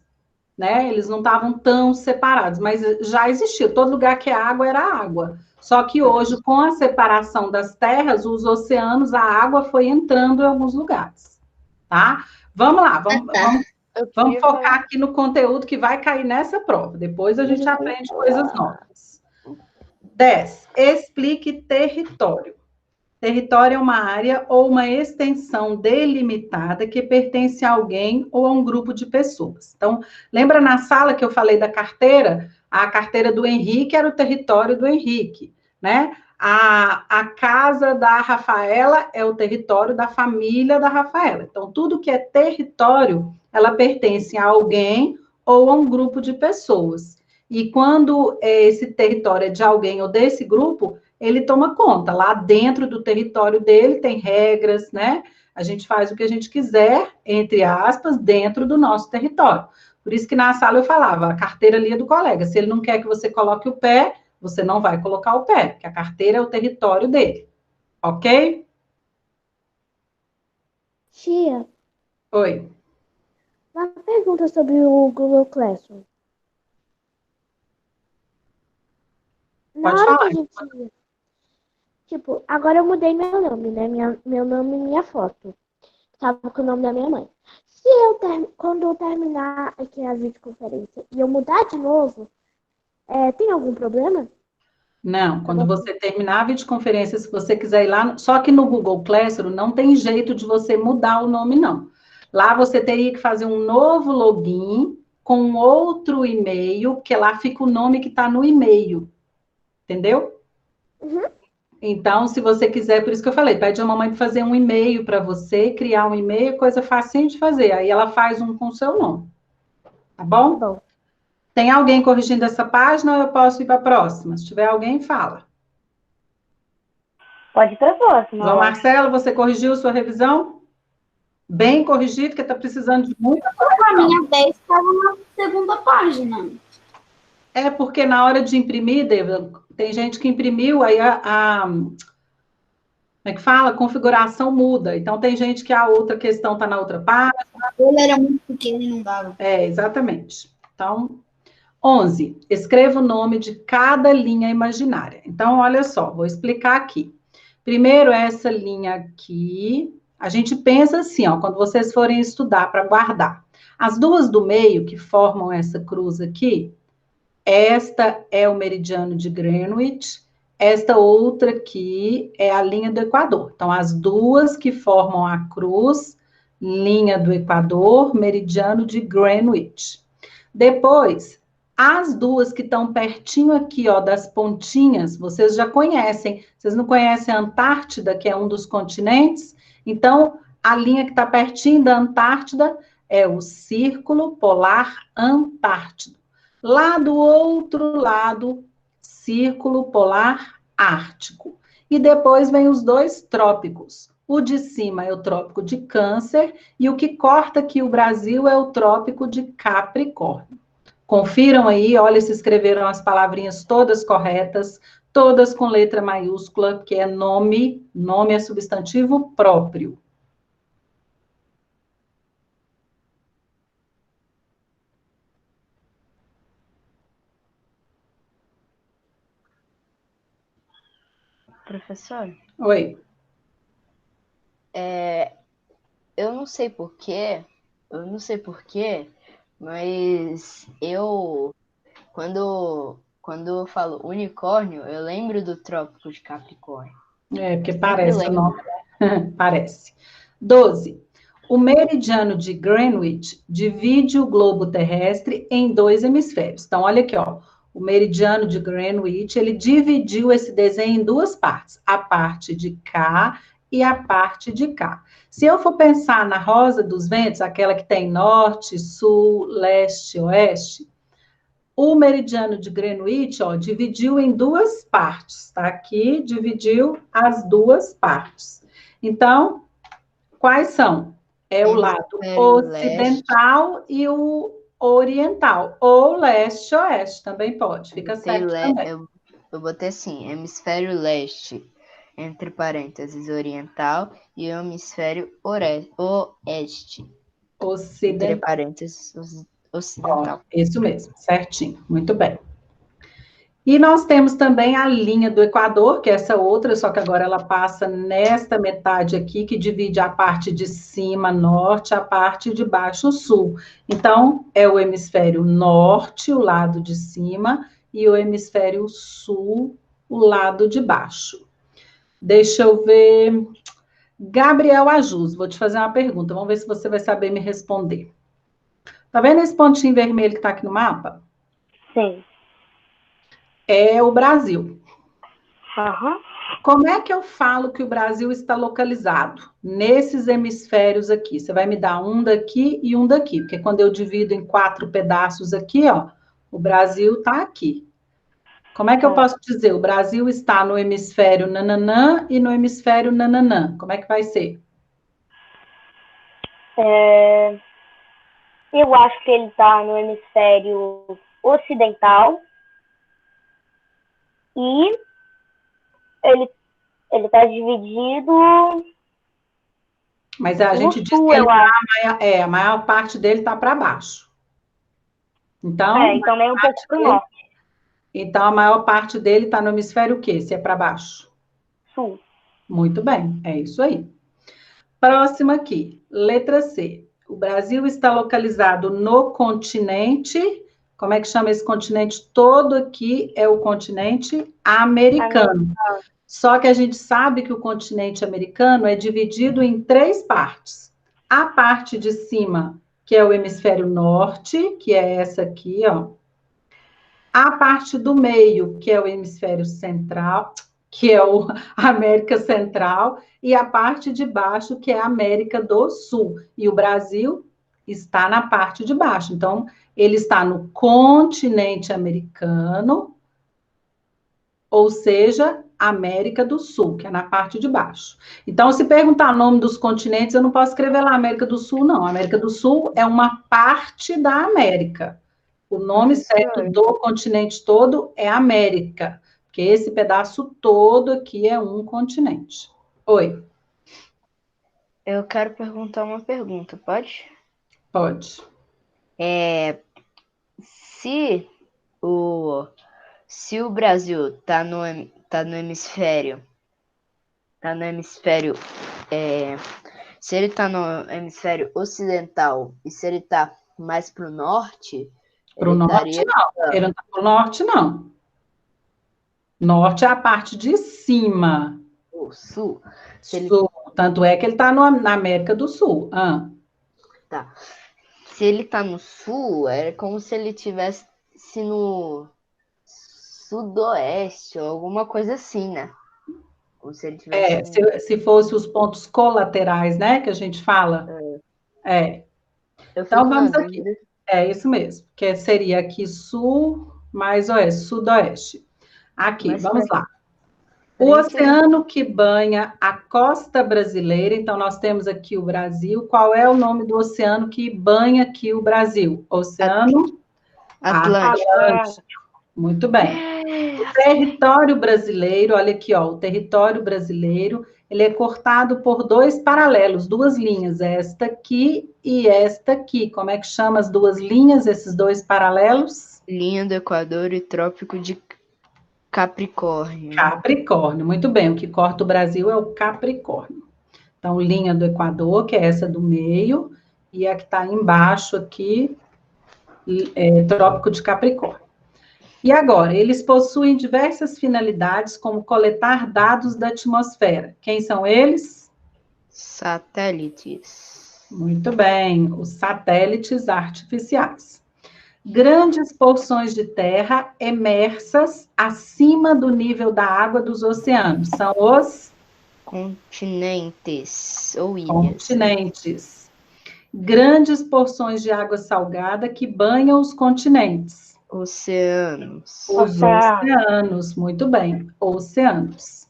né? Eles não estavam tão separados, mas já existia. Todo lugar que é água era água. Só que hoje, com a separação das terras, os oceanos, a água foi entrando em alguns lugares, tá? Vamos lá, vamos focar aqui no conteúdo que vai cair nessa prova. Depois a gente aprende coisas novas. 10. Explique território. Território é uma área ou uma extensão delimitada que pertence a alguém ou a um grupo de pessoas. Então, lembra na sala que eu falei da carteira? A carteira do Henrique era o território do Henrique, né? A casa da Rafaela é o território da família da Rafaela. Então, tudo que é território, ela pertence a alguém ou a um grupo de pessoas. E quando esse território é de alguém ou desse grupo, ele toma conta. Lá dentro do território dele tem regras, né? A gente faz o que a gente quiser, entre aspas, dentro do nosso território. Por isso que na sala eu falava, a carteira ali é do colega. Se ele não quer que você coloque o pé, você não vai colocar o pé, porque a carteira é o território dele. Ok? Tia, Oi. uma pergunta sobre o Google Classroom. Na Pode hora falar. que a gente... Tipo, agora eu mudei meu nome, né? Meu nome e minha foto. Tava com o nome da minha mãe. Se quando eu terminar aqui a videoconferência e eu mudar de novo, tem algum problema? Não, quando você terminar a videoconferência, se você quiser ir lá, só que no Google Classroom não tem jeito de você mudar o nome, não. Lá você teria que fazer um novo login com outro e-mail, porque lá fica o nome que está no e-mail. Entendeu? Uhum. Então, se você quiser, por isso que eu falei, pede a mamãe para fazer um e-mail para você, criar um e-mail, coisa facinho de fazer. Aí ela faz um com o seu nome. Tá bom? Tá bom. Tem alguém corrigindo essa página ou eu posso ir para a próxima? Se tiver alguém, fala. Pode ir para a próxima. João ó. Marcelo, você corrigiu sua revisão? Bem corrigido, porque está precisando de muita A correção. minha 10 estava na segunda página. É porque na hora de imprimir, David, tem gente que imprimiu, aí como é que fala? A configuração muda. Então, tem gente que a outra questão está na outra página. Ele era muito pequeno e não dava. Exatamente. Então, 11. Escreva o nome de cada linha imaginária. Então, olha só, vou explicar aqui. Primeiro, essa linha aqui, a gente pensa assim, ó, quando vocês forem estudar para guardar. As duas do meio, que formam essa cruz aqui, esta é o meridiano de Greenwich, esta outra aqui é a linha do Equador. Então, as duas que formam a cruz, linha do Equador, meridiano de Greenwich. Depois, as duas que estão pertinho aqui, ó, das pontinhas, vocês já conhecem. Vocês não conhecem a Antártida, que é um dos continentes? Então, a linha que está pertinho da Antártida é o Círculo Polar Antártico. Lá do outro lado, Círculo Polar Ártico. E depois vem os dois trópicos. O de cima é o Trópico de Câncer e o que corta aqui o Brasil é o Trópico de Capricórnio. Confiram aí, olha se escreveram as palavrinhas todas corretas, todas com letra maiúscula, que é nome, nome é substantivo próprio. professor, Oi. eu não sei porquê, mas quando eu falo unicórnio, eu lembro do Trópico de Capricórnio. Porque parece o nome, né? Parece. 12. O meridiano de Greenwich divide o globo terrestre em dois hemisférios. Então, olha aqui, ó. o meridiano de Greenwich, ele dividiu esse desenho em duas partes, a parte de cá e a parte de cá. Se eu for pensar na rosa dos ventos, aquela que tem norte, sul, leste, oeste, o meridiano de Greenwich, ó, dividiu em duas partes, tá? Aqui dividiu as duas partes. Então, quais são? É o lado ocidental e o oriental, ou leste-oeste também pode, fica certo também. Eu botei assim, hemisfério leste, entre parênteses, oriental, e hemisfério oeste, entre Ocidental. parênteses, ocidental. Ó, isso mesmo, certinho, muito bem. E nós temos também a linha do Equador, que é essa outra, só que agora ela passa nesta metade aqui, que divide a parte de cima, norte, a parte de baixo, sul. Então, é o hemisfério norte, o lado de cima, e o hemisfério sul, o lado de baixo. Deixa eu ver. Gabriel Ajus, vou te fazer uma pergunta, vamos ver se você vai saber me responder. Tá vendo esse pontinho vermelho que está aqui no mapa? Sim. É o Brasil. Aham. Como é que eu falo que o Brasil está localizado? Nesses hemisférios aqui. Você vai me dar um daqui e um daqui, porque quando eu divido em 4 pedaços aqui, ó, o Brasil está aqui. Como é que eu posso dizer? O Brasil está no hemisfério nananã e no hemisfério nananã. Como é que vai ser? Eu acho que ele está no hemisfério ocidental e ele está dividido. Mas a gente diz que a maior parte dele está para baixo. Então, então nem um pouco para o norte. Então, a maior parte dele está no hemisfério o quê? Se é para baixo? Sul. Muito bem, é isso aí. Próximo aqui, letra C. O Brasil está localizado no continente. Como é que chama esse continente todo aqui? É o continente americano. Só que a gente sabe que o continente americano é dividido em 3 partes. A parte de cima, que é o hemisfério norte, que é essa aqui, ó. A parte do meio, que é o hemisfério central, que é a América Central, e a parte de baixo, que é a América do Sul. E o Brasil está na parte de baixo. Então, ele está no continente americano, ou seja, América do Sul, que é na parte de baixo. Então, se perguntar o nome dos continentes, eu não posso escrever lá América do Sul, não. A América do Sul é uma parte da América. O nome certo do continente todo é América, porque esse pedaço todo aqui é um continente. Oi. Eu quero perguntar uma pergunta, pode? Pode. Se o Brasil tá no hemisfério, se ele tá no hemisfério ocidental e se ele tá mais pro norte, Pro norte, não. Ele não tá pro norte, não. Norte é a parte de cima. O sul. Sul. Tanto é que ele tá na América do Sul. Tá. Se ele tá no sul, é como se ele tivesse no sudoeste ou alguma coisa assim, né? Como se ele tivesse... se fosse os pontos colaterais, né, que a gente fala. Então, vamos aqui. É isso mesmo, que seria aqui sul mais oeste, sudoeste. Aqui, vamos lá. O oceano que banha a costa brasileira, então nós temos aqui o Brasil. Qual é o nome do oceano que banha aqui o Brasil? Oceano Atlântico. Muito bem. O território brasileiro, olha aqui, ó, o território brasileiro, ele é cortado por 2 paralelos, 2 linhas, esta aqui e esta aqui. Como é que chama as 2 linhas, esses 2 paralelos? Linha do Equador e Trópico de Capricórnio. Capricórnio, muito bem. O que corta o Brasil é o Capricórnio. Então, linha do Equador, que é essa do meio, e a que está embaixo aqui, Trópico de Capricórnio. E agora, eles possuem diversas finalidades, como coletar dados da atmosfera. Quem são eles? Satélites. Muito bem, os satélites artificiais. Grandes porções de terra emersas acima do nível da água dos oceanos. São os continentes ou ilhas. continentes. Grandes porções de água salgada que banham os continentes. Oceanos. Os oceanos, muito bem. Oceanos.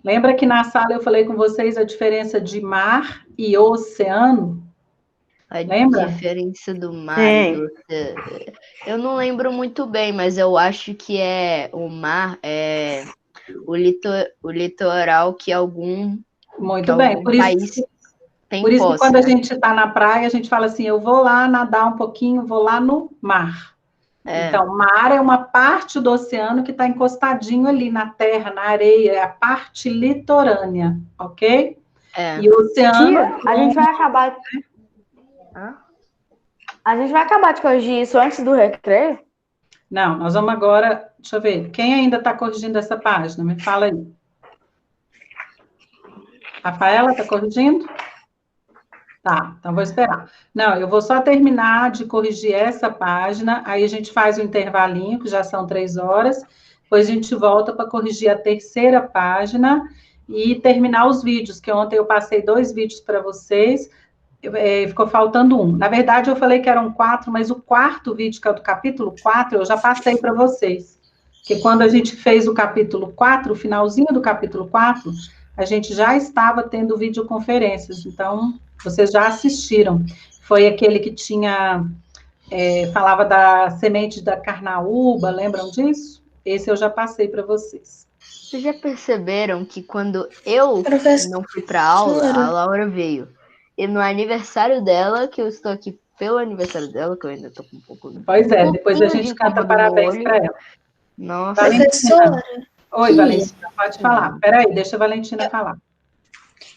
Lembra que na sala eu falei com vocês a diferença de mar e oceano? Lembra? A diferença do mar e do oceano. Eu não lembro muito bem, mas eu acho que o mar é o litoral que algum, Muito que bem. algum Por país isso, tem por isso que posse, quando a né? gente está na praia, a gente fala assim, eu vou lá nadar um pouquinho, vou lá no mar. Então, mar é uma parte do oceano que está encostadinho ali na terra, na areia, é a parte litorânea, ok? E o oceano... Tia, a gente vai acabar... A gente vai acabar de corrigir isso antes do recreio? Não, nós vamos agora... Deixa eu ver. Quem ainda está corrigindo essa página? Me fala aí. Rafaela, está corrigindo? Tá, então vou esperar. Não, eu vou só terminar de corrigir essa página, aí a gente faz o intervalinho, que já são 3 horas, depois a gente volta para corrigir a terceira página e terminar os vídeos, que ontem eu passei 2 vídeos para vocês, ficou faltando um. Na verdade, eu falei que eram 4, mas o quarto vídeo, que é o do capítulo 4, eu já passei para vocês. Porque quando a gente fez o capítulo 4, o finalzinho do capítulo 4, a gente já estava tendo videoconferências, então... Vocês já assistiram. Foi aquele que falava da semente da carnaúba, lembram disso? Esse eu já passei para vocês. Vocês já perceberam que quando eu não fui para aula, a Laura veio. E no aniversário dela, que eu estou aqui pelo aniversário dela, que eu ainda estou com um pouco... Pois é, depois a gente canta parabéns para ela. Nossa. Valentina. Oi, Valentina, pode falar. Peraí, deixa a Valentina falar.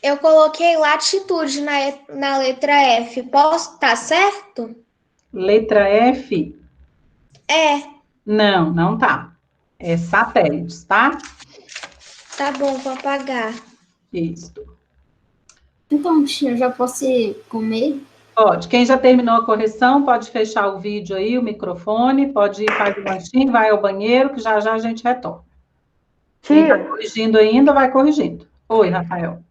Eu coloquei latitude na letra F. Tá certo? Letra F? É. Não, não tá. É satélites, tá? Tá bom, vou apagar. Isso. Então, tia, eu já posso ir comer? Pode. Quem já terminou a correção, pode fechar o vídeo aí, o microfone, pode ir, faz o lanchinho, vai ao banheiro, que já já a gente retorna. Quem está corrigindo ainda, vai corrigindo. Oi, Rafael.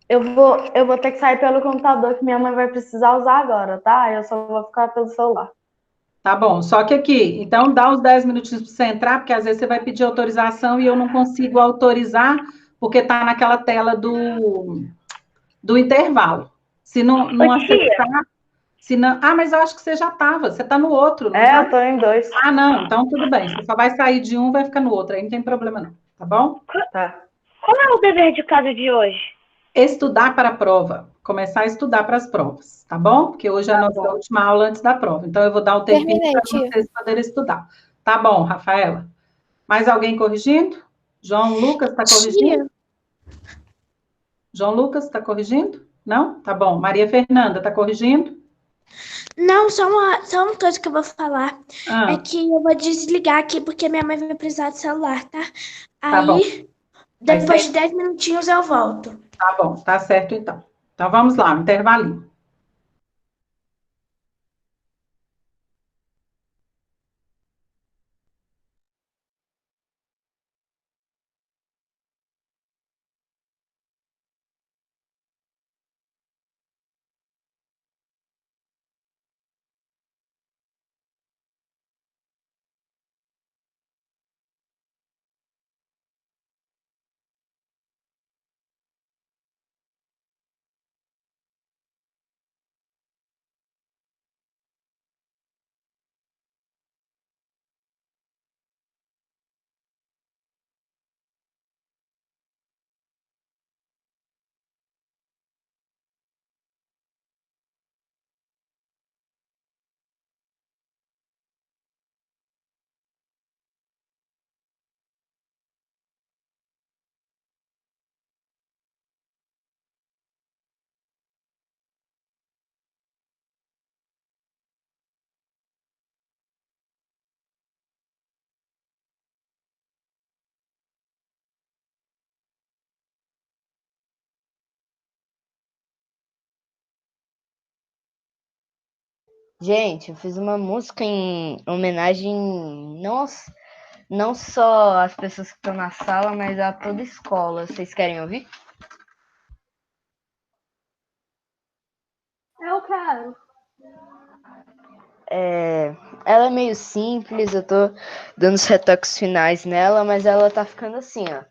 Eu vou ter que sair pelo computador, que minha mãe vai precisar usar agora, tá? Eu só vou ficar pelo celular. Tá bom, só que aqui, então dá uns 10 minutinhos para você entrar, porque às vezes você vai pedir autorização e eu não consigo autorizar, porque está naquela tela do intervalo. Se não aceitar... Se não, mas eu acho que você já estava, você está no outro, não tá? Eu estou em 2. Ah, não, então tudo bem, você só vai sair de um, vai ficar no outro, aí não tem problema não, tá bom? Tá. Qual é o dever de casa de hoje? Estudar para a prova, começar a estudar para as provas, tá bom? Porque hoje é a nossa última aula antes da prova, então eu vou dar um tempinho para vocês poderem estudar. Tá bom, Rafaela? Mais alguém corrigindo? João Lucas está corrigindo? João Lucas está corrigindo? Não? Tá bom. Maria Fernanda está corrigindo? Não, só uma coisa que eu vou falar. É que eu vou desligar aqui porque minha mãe vai precisar do celular, tá? Tá bom. Depois de 10 minutinhos eu volto. Tá bom, tá certo então. Então vamos lá, um intervalinho. Gente, eu fiz uma música em homenagem não só às pessoas que estão na sala, mas a toda a escola. Vocês querem ouvir? Eu quero. Ela é meio simples, eu tô dando os retoques finais nela, mas ela tá ficando assim, ó.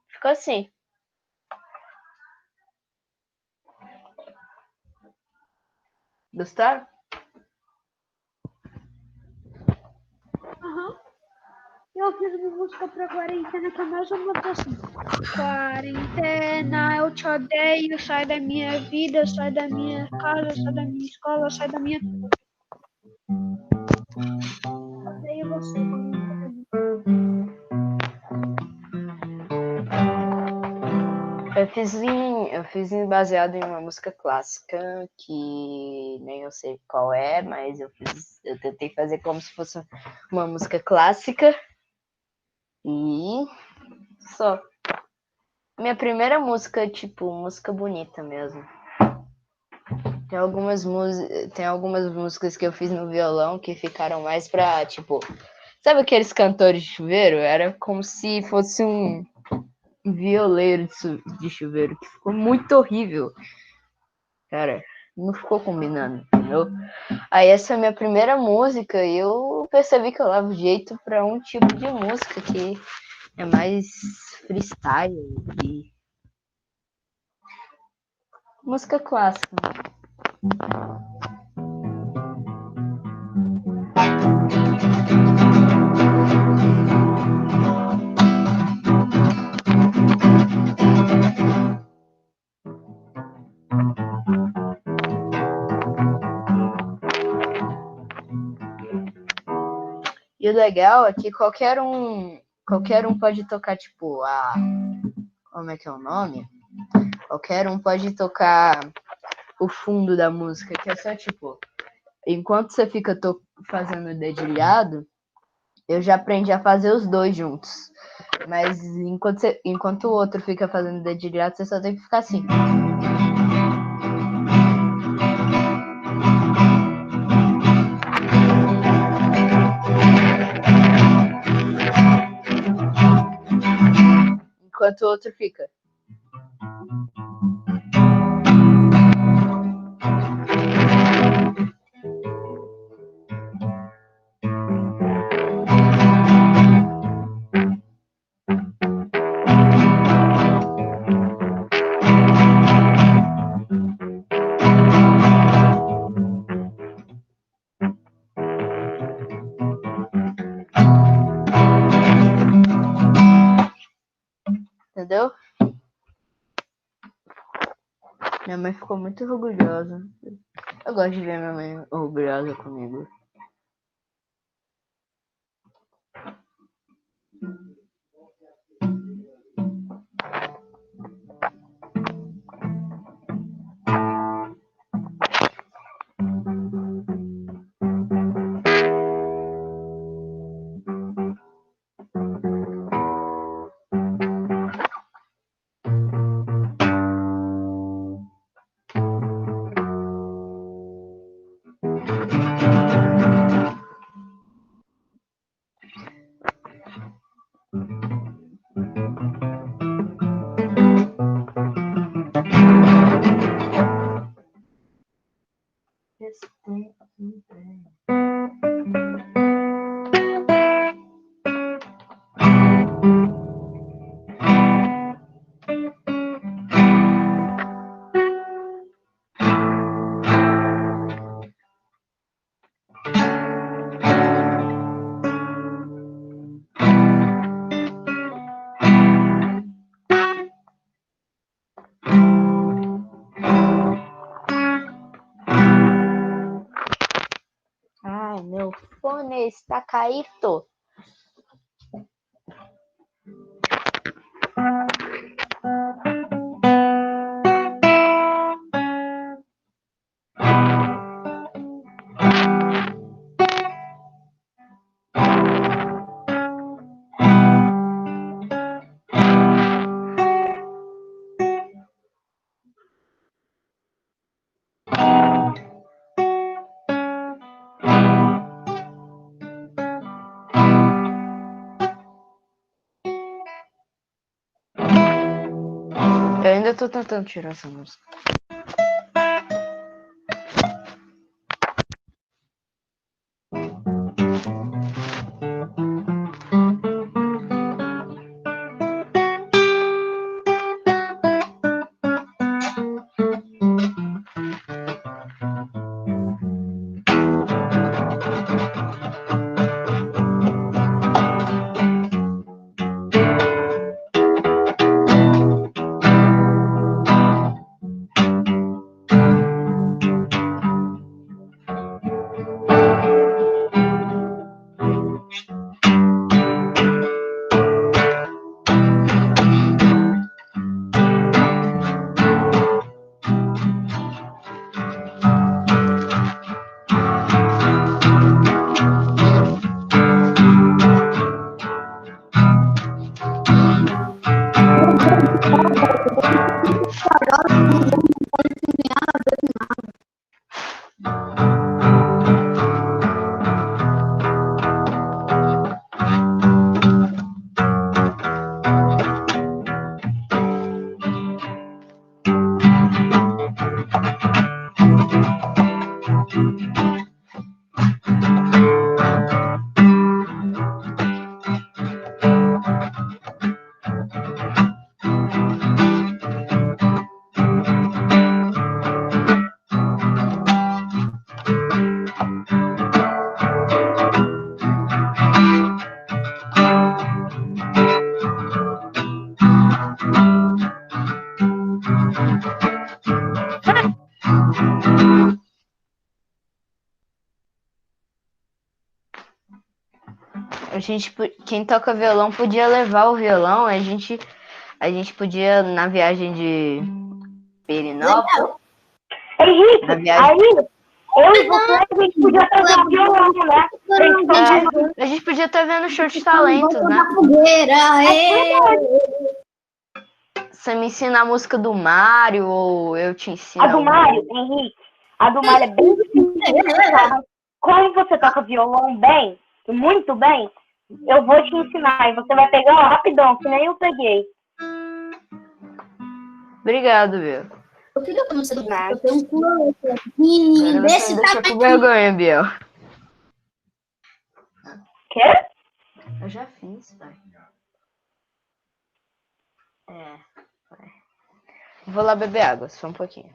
Ficou assim. Gostaram? Aham. Eu fiz uma música pra quarentena que é mais ou menos assim. Quarentena, eu te odeio, sai da minha vida, sai da minha casa, sai da minha escola, sai da minha tudo. Odeio você, quarentena. Eu fiz baseado em uma música clássica que nem eu sei qual é, mas eu tentei fazer como se fosse uma música clássica e só. Minha primeira música, tipo, música bonita mesmo. Tem algumas músicas que eu fiz no violão que ficaram mais pra, tipo, sabe aqueles cantores de chuveiro? Era como se fosse um violeiro de chuveiro, que ficou muito horrível. Cara, não ficou combinando, entendeu? Aí essa é a minha primeira música e eu percebi que eu levo jeito pra um tipo de música que é mais freestyle e música clássica. E o legal é que qualquer um pode tocar, tipo, como é que é o nome? Qualquer um pode tocar o fundo da música, que é só, tipo, enquanto você fica fazendo dedilhado, eu já aprendi a fazer os dois juntos. Mas enquanto o outro fica fazendo dedilhado, você só tem que ficar assim. Enquanto o outro fica. Entendeu? Minha mãe ficou muito orgulhosa. Eu gosto de ver minha mãe orgulhosa comigo. está caído. Eu ainda tô tentando tirar essa música. Quem toca violão podia levar o violão, a gente podia na viagem de Perinópolis. Henrique, Na viagem... aí eu e você, a gente podia trazer o violão, né? A gente podia estar vendo show de talentos, né? Você me ensina a música do Mário ou eu te ensino? A do Mário, Henrique, a do Mário é bem difícil. Como você toca violão bem, muito bem, eu vou te ensinar e você vai pegar rapidão, que nem eu peguei. Obrigado, Biel. Por que eu tô mostrando nada? Eu tenho um pulo menino desse tamanho. Com vergonha, Biel. Quê? Eu já fiz, pai. Vou lá beber água, só um pouquinho.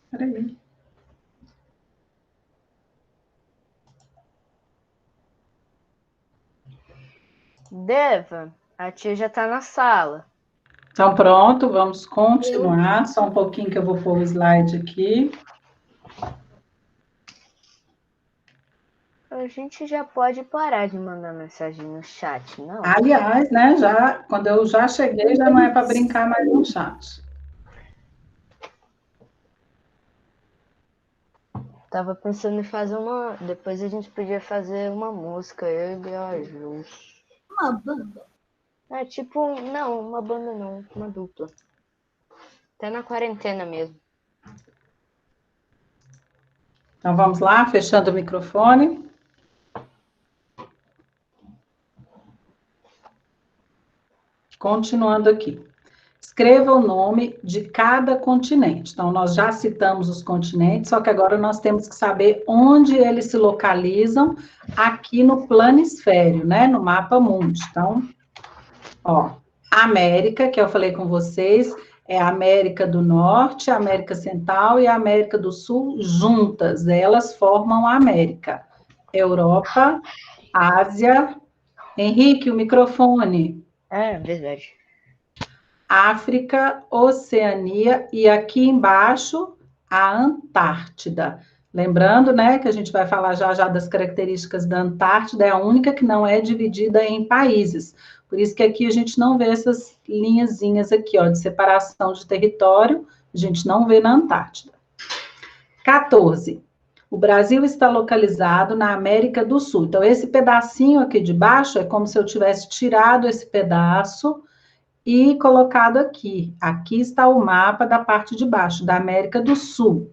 Peraí. Deva, a tia já tá na sala. Então, pronto, vamos continuar. Só um pouquinho que eu vou pôr o slide aqui. A gente já pode parar de mandar mensagem no chat, não? Aliás, né, quando eu já cheguei, já não é para brincar mais no chat. Tava pensando em fazer uma... Depois a gente podia fazer uma música, eu e Biaju. Uma banda? É tipo... Não, uma banda não, uma dupla. Até na quarentena mesmo. Então, vamos lá, fechando o microfone. Continuando aqui. escreva o nome de cada continente. Então, nós já citamos os continentes, só que agora nós temos que saber onde eles se localizam aqui no planisfério, né? No mapa mundi. Então, ó, América, que eu falei com vocês, é a América do Norte, a América Central e a América do Sul juntas. Elas formam a América. Europa, Ásia. Henrique, o microfone. É, verdade. África, Oceania e aqui embaixo a Antártida. Lembrando, né, que a gente vai falar já já das características da Antártida, é a única que não é dividida em países. Por isso que aqui a gente não vê essas linhazinhas aqui, ó, de separação de território, a gente não vê na Antártida. 14. O Brasil está localizado na América do Sul. Então, esse pedacinho aqui de baixo é como se eu tivesse tirado esse pedaço e colocado aqui. Aqui está o mapa da parte de baixo, da América do Sul.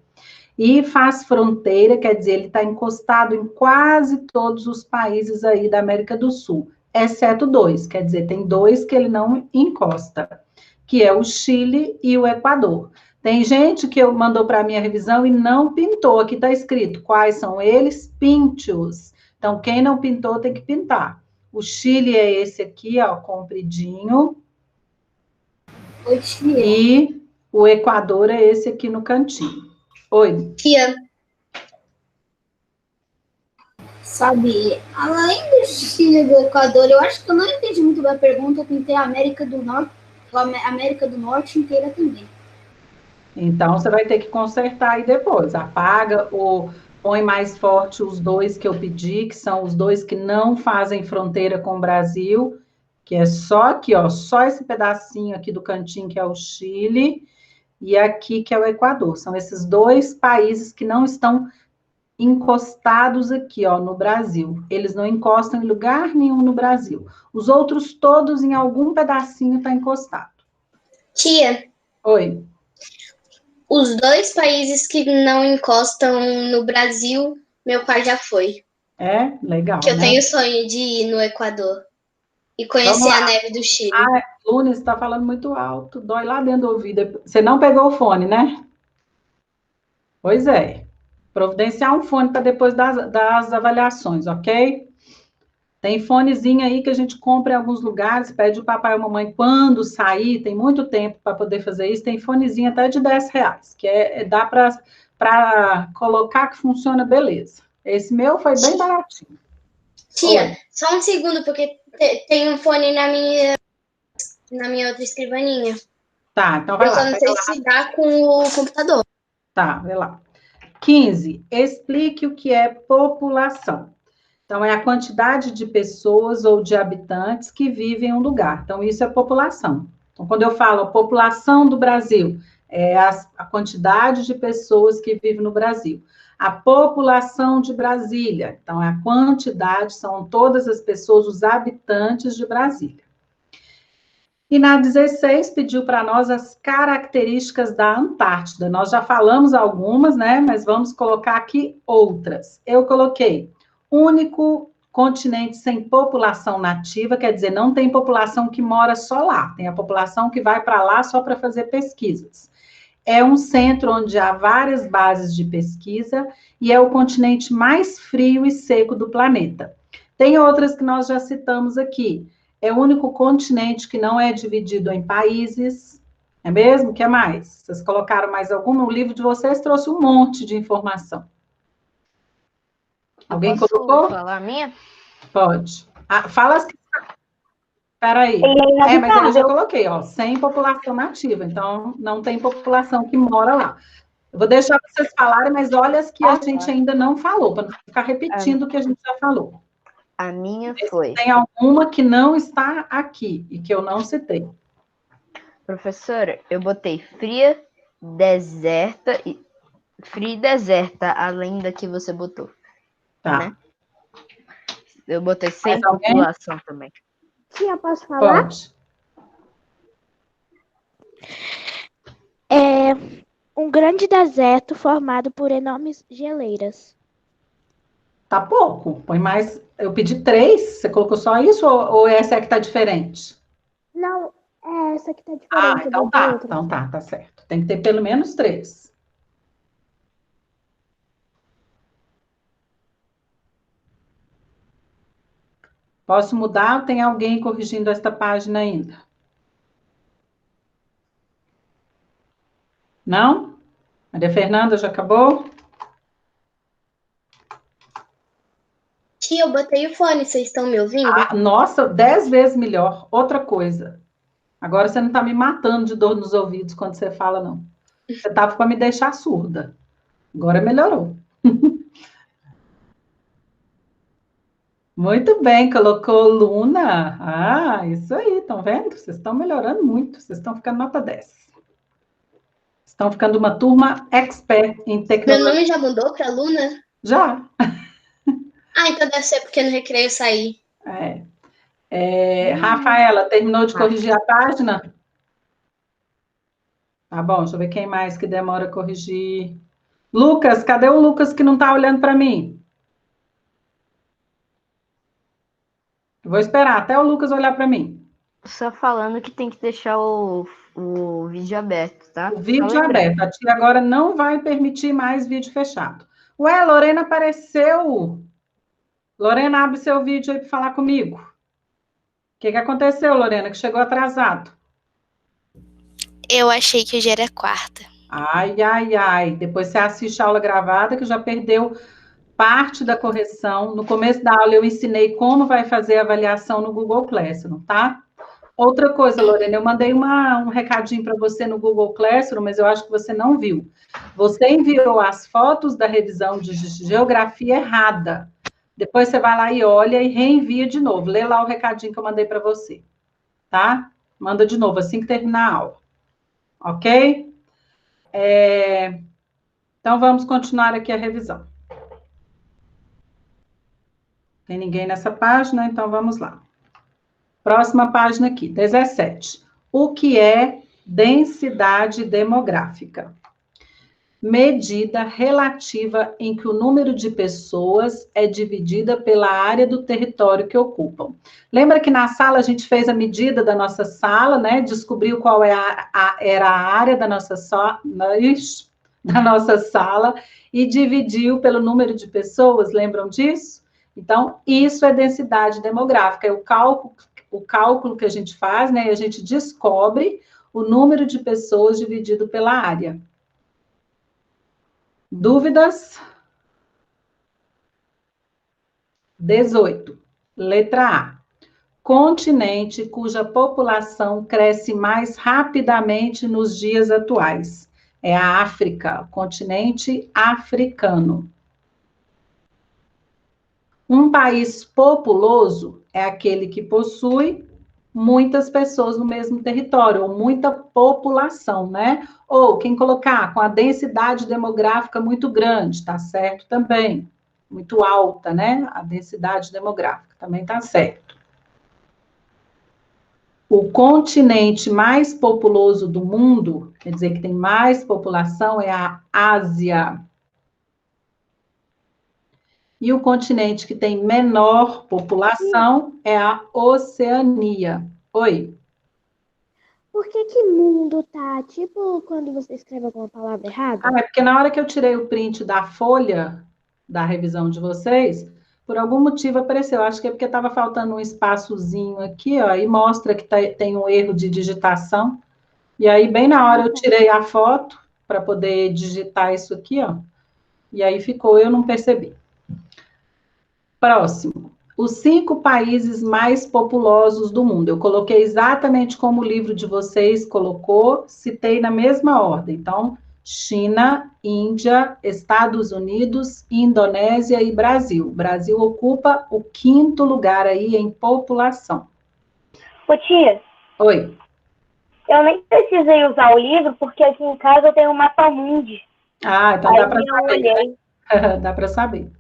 E faz fronteira, quer dizer, ele está encostado em quase todos os países aí da América do Sul, exceto 2, quer dizer, tem 2 que ele não encosta, que é o Chile e o Equador. Tem gente que mandou para a minha revisão e não pintou, aqui está escrito quais são eles, pinte-os. Então, quem não pintou tem que pintar. O Chile é esse aqui, ó, compridinho. E o Equador é esse aqui no cantinho. Oi. Tia. Sabe, além do Chile e do Equador, eu acho que eu não entendi muito bem a pergunta, eu tentei a América do Norte, a América do Norte inteira também. Então, você vai ter que consertar aí depois. Apaga ou põe mais forte os 2 que eu pedi, que são os 2 que não fazem fronteira com o Brasil, que é só aqui, ó, só esse pedacinho aqui do cantinho, que é o Chile, e aqui, que é o Equador. São esses 2 países que não estão encostados aqui, ó, no Brasil. Eles não encostam em lugar nenhum no Brasil. Os outros todos, em algum pedacinho, tá encostado. Tia. Oi. Os 2 países que não encostam no Brasil, meu pai já foi. É? Legal, que eu né? tenho sonho de ir no Equador e conhecer a neve do Chile. Ah, Luna, você está falando muito alto, dói lá dentro do ouvido. Você não pegou o fone, né? Pois é. Providenciar um fone para depois das avaliações, ok? Tem fonezinho aí que a gente compra em alguns lugares, pede o papai ou a mamãe quando sair, tem muito tempo para poder fazer isso, tem fonezinho até de R$10, que dá para colocar que funciona, beleza. Esse meu foi bem baratinho. Tia, só um segundo, porque tem um fone na minha outra escrivaninha. Tá, então vai lá. Eu só não sei se dá com o computador. Tá, vai lá. 15. Explique o que é população. Então, é a quantidade de pessoas ou de habitantes que vivem em um lugar. Então, isso é população. Então, quando eu falo a população do Brasil, é a quantidade de pessoas que vivem no Brasil. A população de Brasília, então, é a quantidade, são todas as pessoas, os habitantes de Brasília. E na 16, pediu para nós as características da Antártida. Nós já falamos algumas, né? Mas vamos colocar aqui outras. Eu coloquei único continente sem população nativa, quer dizer, não tem população que mora só lá, tem a população que vai para lá só para fazer pesquisas. É um centro onde há várias bases de pesquisa e é o continente mais frio e seco do planeta. Tem outras que nós já citamos aqui. É o único continente que não é dividido em países, é mesmo? O que mais? Vocês colocaram mais alguma? O livro de vocês trouxe um monte de informação. Alguém colocou? Falar a minha? Pode. Fala as que... Peraí. Mas eu já coloquei, ó, sem população nativa, então não tem população que mora lá. Eu vou deixar vocês falarem, mas olha as que a gente ainda não falou, para não ficar repetindo o que a gente já falou. A minha foi. Tem alguma que não está aqui e que eu não citei. Professora, eu botei fria, deserta e deserta, além da que você botou. Tá. Né? Eu botei sem população também. Tia, posso falar? Pode. É um grande deserto formado por enormes geleiras. Tá pouco. Põe mais. Eu pedi 3. Você colocou só isso ou essa é que tá diferente? Não, É, essa aqui tá diferente Então das tá, outras. então tá certo. Tem que ter pelo menos 3. Posso mudar ou tem alguém corrigindo esta página ainda? Não? Maria Fernanda já acabou? Tia, eu botei o fone, vocês estão me ouvindo? Nossa, 10 vezes melhor. Outra coisa. Agora você não está me matando de dor nos ouvidos quando você fala, não. Você estava para me deixar surda. Agora melhorou. Muito bem, colocou Luna. Ah, isso aí, estão vendo? Vocês estão melhorando muito. Vocês estão ficando nota 10. Estão ficando uma turma expert em tecnologia. Meu nome já mudou para Luna? Já. Então deve ser porque no recreio eu saí. Rafaela, terminou de corrigir a página? Tá bom, deixa eu ver quem mais que demora a corrigir. Lucas, cadê o Lucas que não está olhando para mim? Eu vou esperar até o Lucas olhar para mim. Só falando que tem que deixar o vídeo aberto, tá? O vídeo aberto. A tia agora não vai permitir mais vídeo fechado. Ué, Lorena apareceu. Lorena, abre seu vídeo aí para falar comigo. O que aconteceu, Lorena, que chegou atrasado? Eu achei que hoje era quarta. Ai. Depois você assiste a aula gravada, que já perdeu parte da correção. No começo da aula eu ensinei como vai fazer a avaliação no Google Classroom, tá? Outra coisa, Lorena, eu mandei um recadinho para você no Google Classroom, mas eu acho que você não viu. Você enviou as fotos da revisão de geografia errada. Depois você vai lá e olha e reenvia de novo. Lê lá o recadinho que eu mandei para você, tá? Manda de novo, assim que terminar a aula. Ok? Então, vamos continuar aqui a revisão. Tem ninguém nessa página, então vamos lá. Próxima página aqui, 17. O que é densidade demográfica? Medida relativa em que o número de pessoas é dividida pela área do território que ocupam. Lembra que na sala a gente fez a medida da nossa sala, né? Descobriu qual era a área da nossa sala e dividiu pelo número de pessoas, lembram disso? Então, isso é densidade demográfica, é o cálculo que a gente faz, né? E a gente descobre o número de pessoas dividido pela área. Dúvidas? 18. Letra A. Continente cuja população cresce mais rapidamente nos dias atuais. É a África, continente africano. Um país populoso é aquele que possui muitas pessoas no mesmo território, ou muita população, né? Ou, quem colocar, com a densidade demográfica muito grande, tá certo também. Muito alta, né? A densidade demográfica também tá certo. O continente mais populoso do mundo, quer dizer que tem mais população, é a Ásia. E o continente que tem menor população é a Oceania. Oi? Por que mundo tá, tipo, quando você escreve alguma palavra errada? É porque na hora que eu tirei o print da folha da revisão de vocês, por algum motivo apareceu. Acho que é porque estava faltando um espaçozinho aqui, ó, e mostra que tem um erro de digitação. E aí, bem na hora, eu tirei a foto para poder digitar isso aqui, ó. E aí ficou, eu não percebi. Próximo. Os 5 países mais populosos do mundo. Eu coloquei exatamente como o livro de vocês colocou, citei na mesma ordem. Então, China, Índia, Estados Unidos, Indonésia e Brasil. O Brasil ocupa o 5º lugar aí em população. Ô, tia. Oi. Eu nem precisei usar o livro, porque aqui em casa eu tenho um Mapamundi. Ah, então aí dá para saber. Olhei. Dá para saber.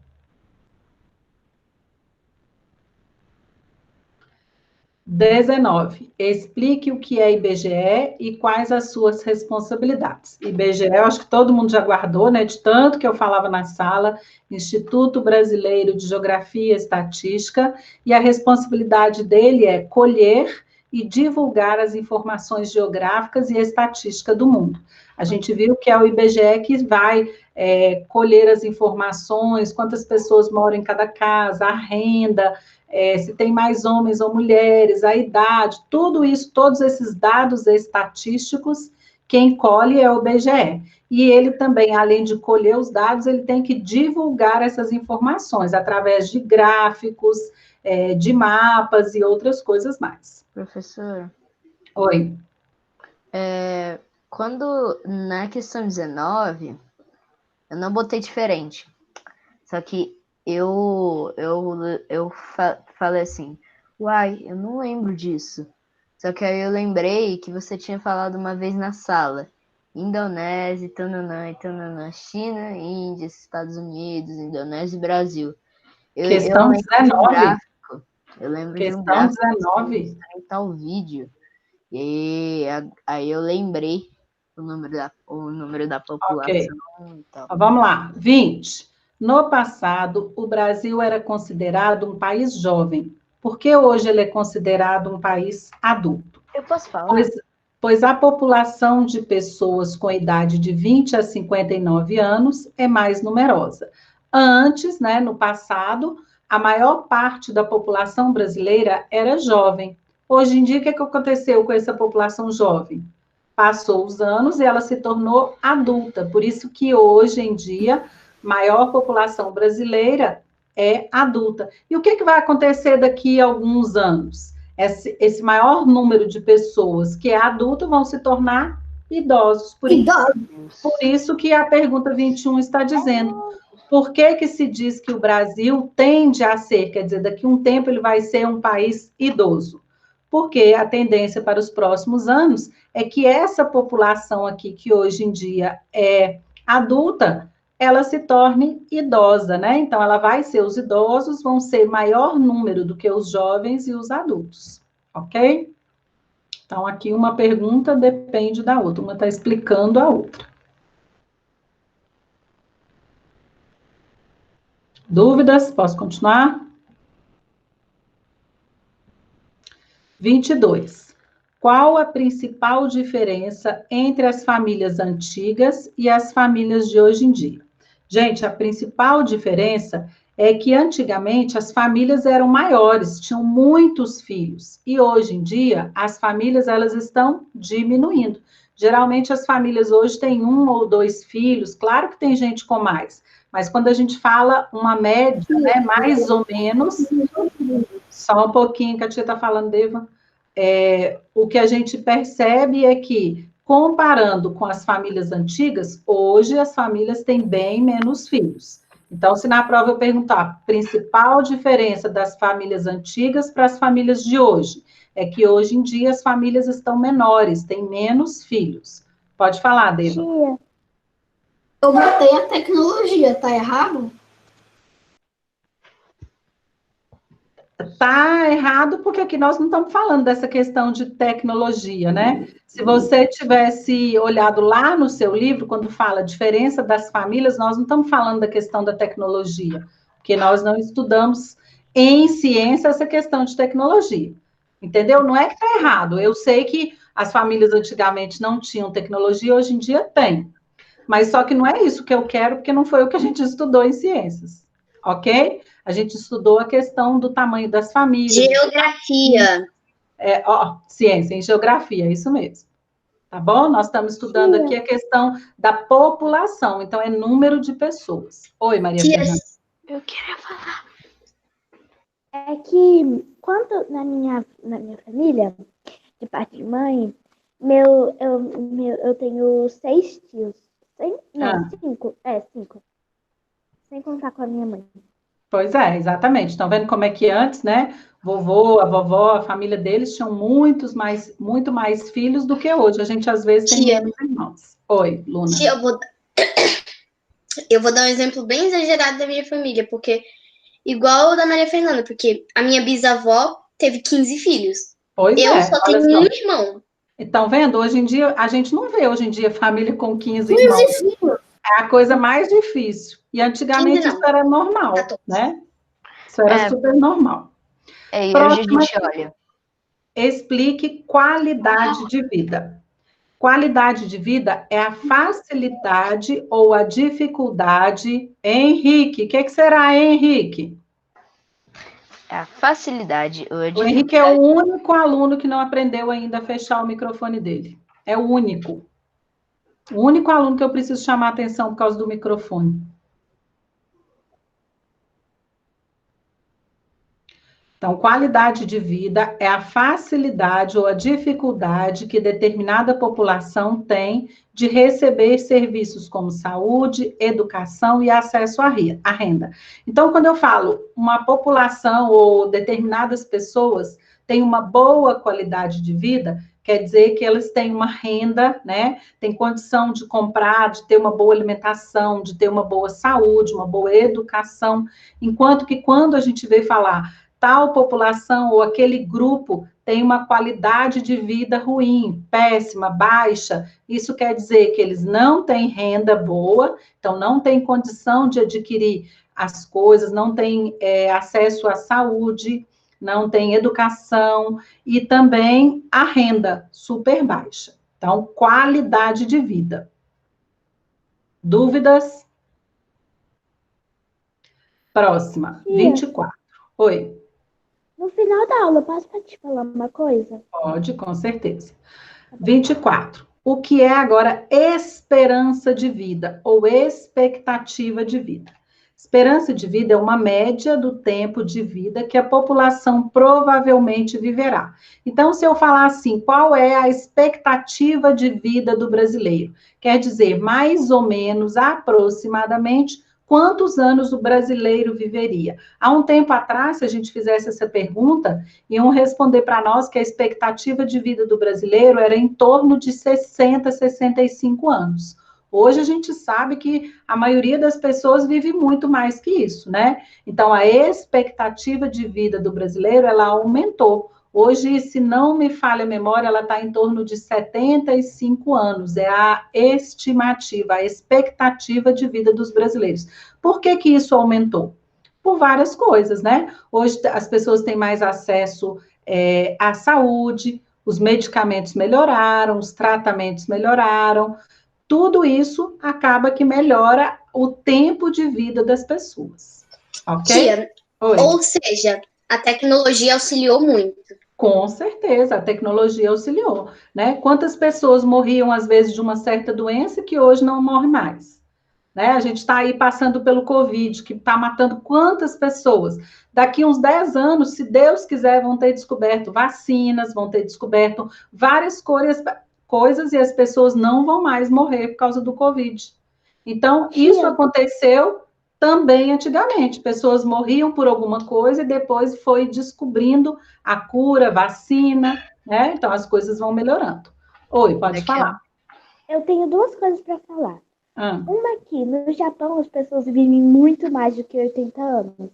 19. Explique o que é IBGE e quais as suas responsabilidades. IBGE, eu acho que todo mundo já guardou, né? De tanto que eu falava na sala, Instituto Brasileiro de Geografia e Estatística, e a responsabilidade dele é colher e divulgar as informações geográficas e estatísticas do mundo. A gente viu que é o IBGE que vai colher as informações, quantas pessoas moram em cada casa, a renda, se tem mais homens ou mulheres, a idade, tudo isso, todos esses dados estatísticos, quem colhe é o IBGE. E ele também, além de colher os dados, ele tem que divulgar essas informações através de gráficos, de mapas e outras coisas mais. Professor? Oi. Quando, na questão 19, eu não botei diferente. Só que eu falei assim, uai, eu não lembro disso. Só que aí eu lembrei que você tinha falado uma vez na sala. Indonésia, Tananã, China, Índia, Estados Unidos, Indonésia e Brasil. Questão 19? Eu lembro questão de um gráfico 19? tal vídeo. E aí eu lembrei o número da população. Okay. E tal. Vamos lá. 20. No passado, o Brasil era considerado um país jovem. Por que hoje ele é considerado um país adulto? Eu posso falar? Pois a população de pessoas com idade de 20 a 59 anos é mais numerosa. Antes, né, no passado, a maior parte da população brasileira era jovem. Hoje em dia, o que aconteceu com essa população jovem? Passou os anos e ela se tornou adulta. Por isso que hoje em dia, a maior população brasileira é adulta. E o que vai acontecer daqui a alguns anos? Esse maior número de pessoas que é adulto vão se tornar idosos. Por isso que a pergunta 21 está dizendo, por que se diz que o Brasil tende a ser, quer dizer, daqui a um tempo ele vai ser um país idoso? Porque a tendência para os próximos anos é que essa população aqui, que hoje em dia é adulta, ela se torne idosa, né? Então, ela vai ser, os idosos vão ser maior número do que os jovens e os adultos, ok? Então, aqui uma pergunta depende da outra, uma está explicando a outra. Dúvidas? Posso continuar? 22. Qual a principal diferença entre as famílias antigas e as famílias de hoje em dia? Gente, a principal diferença é que antigamente as famílias eram maiores, tinham muitos filhos, e hoje em dia as famílias elas estão diminuindo. Geralmente as famílias hoje têm 1 ou 2 filhos, claro que tem gente com mais, mas quando a gente fala uma média, né, mais ou menos, só um pouquinho que a tia está falando, Eva, o que a gente percebe é que, comparando com as famílias antigas, hoje as famílias têm bem menos filhos. Então, se na prova eu perguntar, principal diferença das famílias antigas para as famílias de hoje, é que hoje em dia as famílias estão menores, têm menos filhos. Pode falar, Deva. Eu botei a tecnologia, tá errado? Tá errado, porque aqui nós não estamos falando dessa questão de tecnologia, né? Se você tivesse olhado lá no seu livro, quando fala diferença das famílias, nós não estamos falando da questão da tecnologia, porque nós não estudamos em ciência essa questão de tecnologia, entendeu? Não é que está errado, eu sei que as famílias antigamente não tinham tecnologia, hoje em dia tem, mas só que não é isso que eu quero, porque não foi o que a gente estudou em ciências, ok? A gente estudou a questão do tamanho das famílias. Geografia. Ciência em geografia, isso mesmo. Tá bom? Nós estamos estudando aqui a questão da população, então é número de pessoas. Oi, Maria Fernanda. Eu queria falar. É que, quando na minha família, de parte de mãe, eu tenho 6 tios. 5. 5. Sem contar com a minha mãe. Pois é, exatamente. Estão vendo como é que antes, né? Vovô, a vovó, a família deles tinham muito mais filhos do que hoje. A gente, às vezes, tem menos irmãos. Oi, Luna. Eu vou dar um exemplo bem exagerado da minha família, porque igual o da Maria Fernanda, porque a minha bisavó teve 15 filhos. Pois eu só tenho um irmão. Estão vendo? Hoje em dia, a gente não vê hoje em dia família com 15 irmãos. É a coisa mais difícil. E antigamente isso era normal, né? Isso era super normal. Hoje a gente olha. explique qualidade de vida. Qualidade de vida é a facilidade ou a dificuldade. Henrique, o que será, Henrique? É a facilidade ou a dificuldade. O Henrique é o único aluno que não aprendeu ainda a fechar o microfone dele. É o único. O único aluno que eu preciso chamar a atenção por causa do microfone. Então, qualidade de vida é a facilidade ou a dificuldade que determinada população tem de receber serviços como saúde, educação e acesso à renda. Então, quando eu falo uma população ou determinadas pessoas têm uma boa qualidade de vida, quer dizer que elas têm uma renda, né? Tem condição de comprar, de ter uma boa alimentação, de ter uma boa saúde, uma boa educação, enquanto que quando a gente vê falar tal população ou aquele grupo tem uma qualidade de vida ruim, péssima, baixa, isso quer dizer que eles não têm renda boa, então não têm condição de adquirir as coisas, não têm acesso à saúde, não têm educação e também a renda super baixa. Então, qualidade de vida. Dúvidas? Próxima, 24. Oi. No final da aula, posso te falar uma coisa? Pode, com certeza. 24. O que é agora esperança de vida ou expectativa de vida? Esperança de vida é uma média do tempo de vida que a população provavelmente viverá. Então, se eu falar assim, qual é a expectativa de vida do brasileiro? Quer dizer, mais ou menos, aproximadamente, quantos anos o brasileiro viveria? Há um tempo atrás, se a gente fizesse essa pergunta, iam responder para nós que a expectativa de vida do brasileiro era em torno de 60, 65 anos. Hoje a gente sabe que a maioria das pessoas vive muito mais que isso, né? Então, a expectativa de vida do brasileiro, ela aumentou. Hoje, se não me falha a memória, ela está em torno de 75 anos. É a estimativa, a expectativa de vida dos brasileiros. Por que que isso aumentou? Por várias coisas, né? Hoje as pessoas têm mais acesso à saúde, os medicamentos melhoraram, os tratamentos melhoraram. Tudo isso acaba que melhora o tempo de vida das pessoas. Ok? Tia, ou seja, a tecnologia auxiliou muito. Com certeza, a tecnologia auxiliou, né? Quantas pessoas morriam, às vezes, de uma certa doença que hoje não morre mais, né? A gente está aí passando pelo Covid, que está matando quantas pessoas? Daqui uns 10 anos, se Deus quiser, vão ter descoberto vacinas, vão ter descoberto várias coisas e as pessoas não vão mais morrer por causa do Covid. Então, isso aconteceu também antigamente. Pessoas morriam por alguma coisa e depois foi descobrindo a cura, vacina, né? Então, as coisas vão melhorando. Oi, pode falar. Eu tenho duas coisas para falar. Uma aqui, no Japão, as pessoas vivem muito mais do que 80 anos.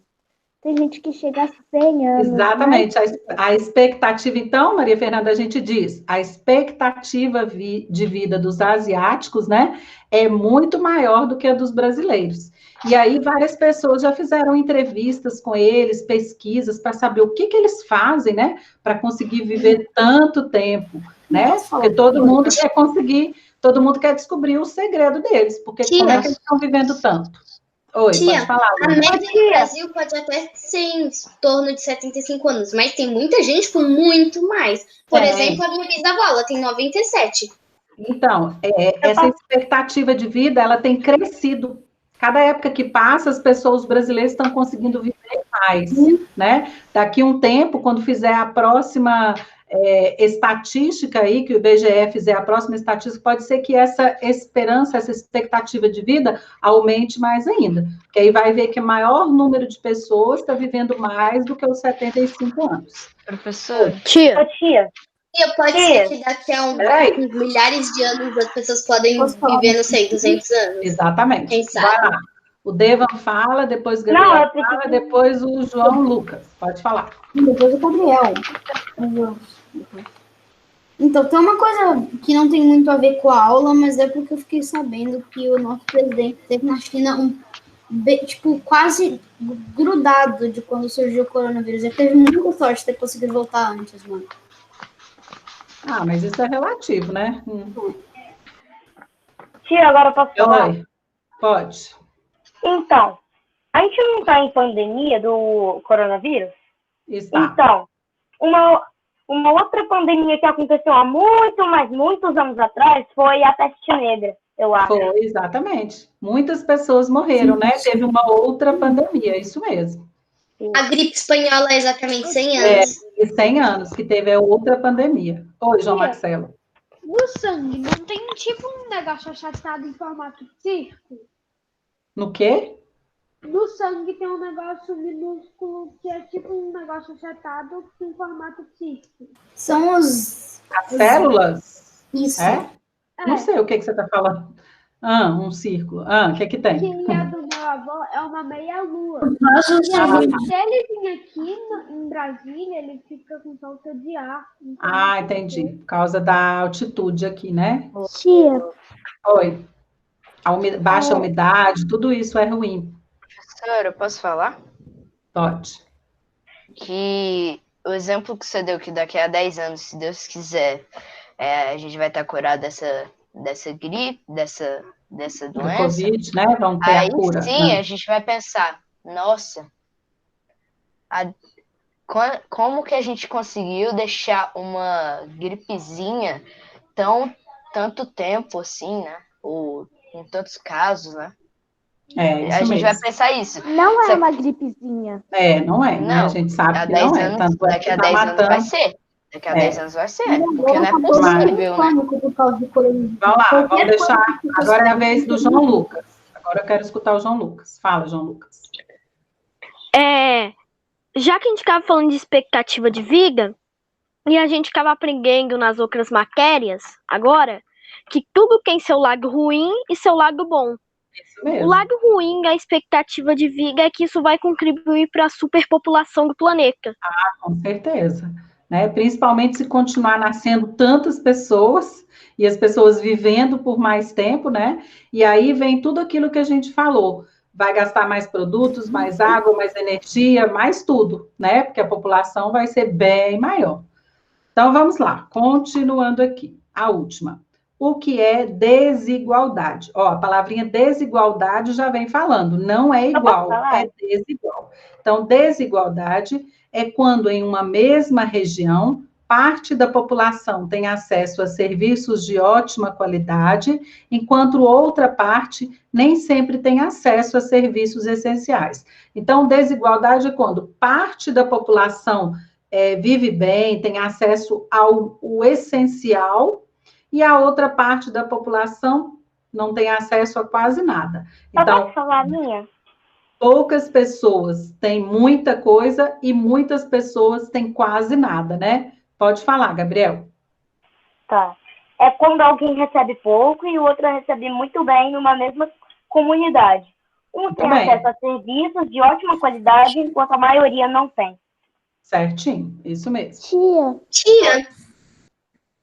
Tem gente que chega a 100 anos. Exatamente. A expectativa, então, Maria Fernanda, a gente diz, a expectativa de vida dos asiáticos, né, é muito maior do que a dos brasileiros. E aí, várias pessoas já fizeram entrevistas com eles, pesquisas, para saber o que eles fazem, né, para conseguir viver tanto tempo, né? Porque todo mundo quer conseguir, todo mundo quer descobrir o segredo deles, porque como é que eles estão vivendo tanto? Oi, Tia, pode falar. a média do Brasil pode até ser em torno de 75 anos, mas tem muita gente com muito mais. Por exemplo, a minha bisavó, ela tem 97. Então, essa expectativa de vida, ela tem crescido. Cada época que passa, as pessoas brasileiras estão conseguindo viver mais, né? Daqui a um tempo, quando fizer a próxima estatística aí, que o IBGE fizer a próxima estatística, pode ser que essa esperança, essa expectativa de vida aumente mais ainda. Porque aí vai ver que o maior número de pessoas está vivendo mais do que os 75 anos. Professor? Tia. Pode ser que daqui a uns milhares de anos as pessoas podem viver, não sei, 200 anos. Exatamente. Quem sabe? Vai lá. O Devan fala, depois o Gabriel fala, depois o João Lucas. Pode falar. Depois o Gabriel. Então, tem uma coisa que não tem muito a ver com a aula, mas é porque eu fiquei sabendo que o nosso presidente esteve na China quase grudado de quando surgiu o coronavírus. Ele teve muita sorte de ter conseguido voltar antes, mano. Ah, mas isso é relativo, né? Tia, agora eu posso falar? Oi, pode. Então, a gente não está em pandemia do coronavírus? Está. Então, uma outra pandemia que aconteceu há muitos anos atrás foi a peste negra, eu acho. Foi, exatamente. Muitas pessoas morreram, né? Teve uma outra pandemia, isso mesmo. A gripe espanhola é exatamente 100 anos. É, 100 anos que teve a outra pandemia. Oi, João Marcelo. No sangue não tem tipo um negócio achatado em formato de círculo? No quê? No sangue tem um negócio minúsculo que é tipo um negócio achatado em formato de círculo. São os... As células? Isso. É? Não sei o que você está falando. Um círculo. O que tem? Que a do meu avô é uma meia-lua. Se ele vir aqui em Brasília, ele fica com falta de ar. Então Entendi. Por causa da altitude aqui, né? Tia. Oi. Baixa umidade, tudo isso é ruim. Professora, eu posso falar? Pode. Que o exemplo que você deu, que daqui a 10 anos, se Deus quiser, a gente vai estar curado dessa gripe, dessa doença. Do Covid, né? Vamos ter a cura. Sim, a gente vai pensar, nossa, como que a gente conseguiu deixar uma gripezinha tanto tempo assim, né? Ou em tantos casos, né? Isso a gente mesmo. vai pensar isso. Não é uma gripezinha. Não é, né? A gente sabe que não é. Tanto é daqui a 10 anos vai ser. Daqui a 10 anos vai ser. Porque não é possível, né? Vamos lá, vamos deixar. Agora é a vez do João Lucas. Agora eu quero escutar o João Lucas. Fala, João Lucas. Já que a gente estava falando de expectativa de vida, e a gente estava aprendendo nas outras matérias, agora, que tudo tem seu lado ruim e seu lado bom. Isso mesmo. O lado ruim da expectativa de vida é que isso vai contribuir para a superpopulação do planeta. Com certeza. Né? Principalmente se continuar nascendo tantas pessoas e as pessoas vivendo por mais tempo, né? E aí vem tudo aquilo que a gente falou. Vai gastar mais produtos, mais água, mais energia, mais tudo, né? Porque a população vai ser bem maior. Então, vamos lá. Continuando aqui. A última. O que é desigualdade? A palavrinha desigualdade já vem falando. Não é igual, é desigual. Então, desigualdade é quando em uma mesma região, parte da população tem acesso a serviços de ótima qualidade, enquanto outra parte nem sempre tem acesso a serviços essenciais. Então, desigualdade é quando parte da população vive bem, tem acesso ao essencial, e a outra parte da população não tem acesso a quase nada. Então, posso falar a minha? Poucas pessoas têm muita coisa e muitas pessoas têm quase nada, né? Pode falar, Gabriel. Tá. É quando alguém recebe pouco e o outro recebe muito bem numa mesma comunidade. Um tem acesso a serviços de ótima qualidade, enquanto a maioria não tem. Certinho, isso mesmo. Tia.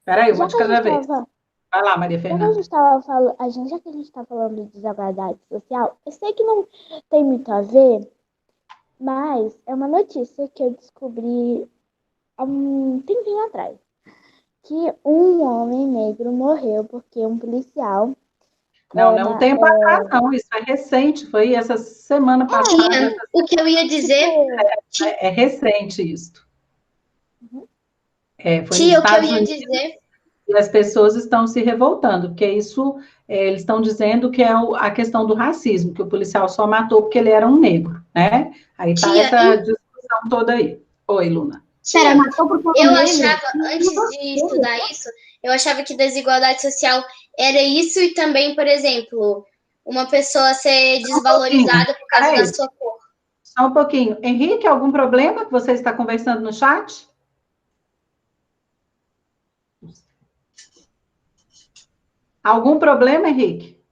Peraí, eu vou de cada vez. Vai lá, Maria Fernanda. Já que a gente está falando de desigualdade social, eu sei que não tem muito a ver, mas é uma notícia que eu descobri há um tempinho atrás. Que um homem negro morreu porque um policial... Não tem atrás, não. Isso é recente. Foi essa semana passada. O que eu ia dizer... É recente isso. Foi Tia, o que eu ia dizer... E as pessoas estão se revoltando, porque isso, eles estão dizendo que é a questão do racismo, que o policial só matou porque ele era um negro, né? Aí tá essa discussão toda aí. Oi, Luna. Tia, eu achava, antes de estudar isso, eu achava que desigualdade social era isso e também, por exemplo, uma pessoa ser desvalorizada por causa da sua cor. Só um pouquinho. Henrique, algum problema que você está conversando no chat? Algum problema, Henrique?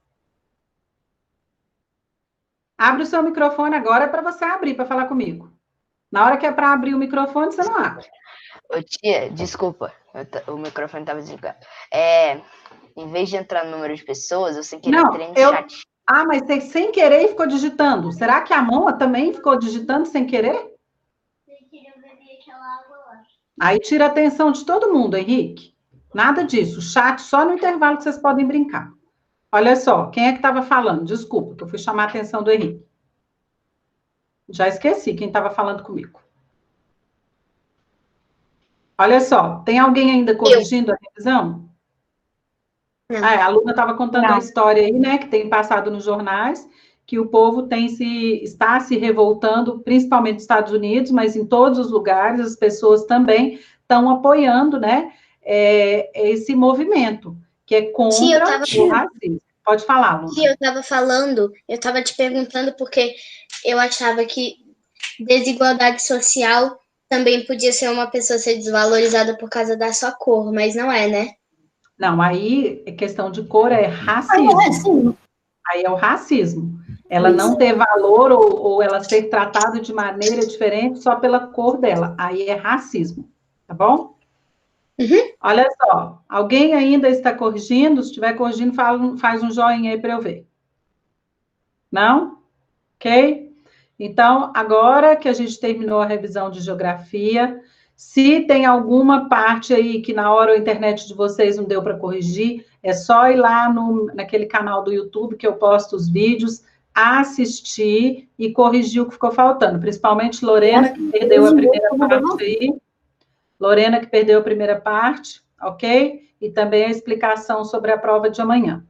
Abre o seu microfone agora para você abrir, para falar comigo. Na hora que é para abrir o microfone, você não abre. Ô, tia, desculpa. O microfone estava desligado. Em vez de entrar no número de pessoas, eu sem querer entrei no chat. Mas você sem querer ficou digitando. Será que a Moa também ficou digitando sem querer? Eu queria beber aquela água lá. Aí tira a atenção de todo mundo, Henrique. Nada disso. Chat só no intervalo que vocês podem brincar. Olha só, quem é que estava falando? Desculpa, que eu fui chamar a atenção do Henrique. Já esqueci quem estava falando comigo. Olha só, tem alguém ainda corrigindo a revisão? A aluna estava contando a história aí, né, que tem passado nos jornais, que o povo está se revoltando, principalmente nos Estados Unidos, mas em todos os lugares, as pessoas também estão apoiando, né, esse movimento, que é contra o racismo. Pode falar, Luna. Sim, eu estava te perguntando porque eu achava que desigualdade social também podia ser uma pessoa ser desvalorizada por causa da sua cor, mas não é, né? Não, aí questão de cor é racismo. Aí é o racismo. Ela não ter valor ou ela ser tratada de maneira diferente só pela cor dela. Aí é racismo, tá bom? Uhum. Olha só, alguém ainda está corrigindo? Se estiver corrigindo, faz um joinha aí para eu ver. Não? Ok? Então, agora que a gente terminou a revisão de geografia, se tem alguma parte aí que na hora a internet de vocês não deu para corrigir, é só ir lá naquele canal do YouTube que eu posto os vídeos, assistir e corrigir o que ficou faltando. Principalmente Lorena, que perdeu a primeira parte aí. Lorena, que perdeu a primeira parte, ok? E também a explicação sobre a prova de amanhã.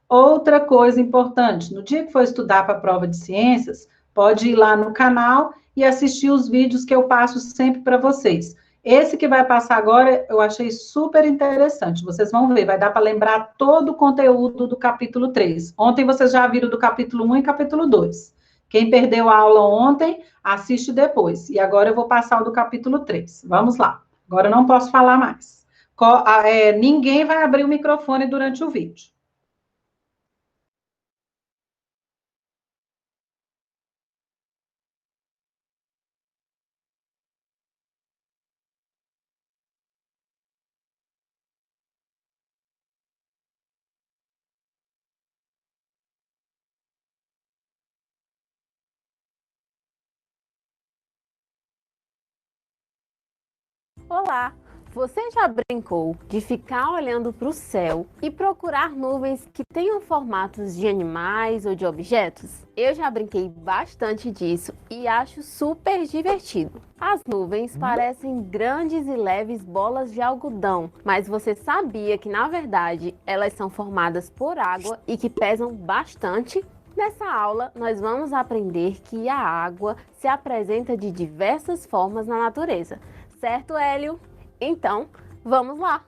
Outra coisa importante, no dia que for estudar para a prova de ciências, pode ir lá no canal e assistir os vídeos que eu passo sempre para vocês. Esse que vai passar agora, eu achei super interessante. Vocês vão ver, vai dar para lembrar todo o conteúdo do capítulo 3. Ontem vocês já viram do capítulo 1 e capítulo 2. Quem perdeu a aula ontem, assiste depois. E agora eu vou passar o do capítulo 3. Vamos lá. Agora eu não posso falar mais. Ninguém vai abrir o microfone durante o vídeo. Olá! Você já brincou de ficar olhando para o céu e procurar nuvens que tenham formatos de animais ou de objetos? Eu já brinquei bastante disso e acho super divertido. As nuvens parecem grandes e leves bolas de algodão, mas você sabia que, na verdade, elas são formadas por água e que pesam bastante? Nessa aula, nós vamos aprender que a água se apresenta de diversas formas na natureza. Certo, Hélio? Então, vamos lá!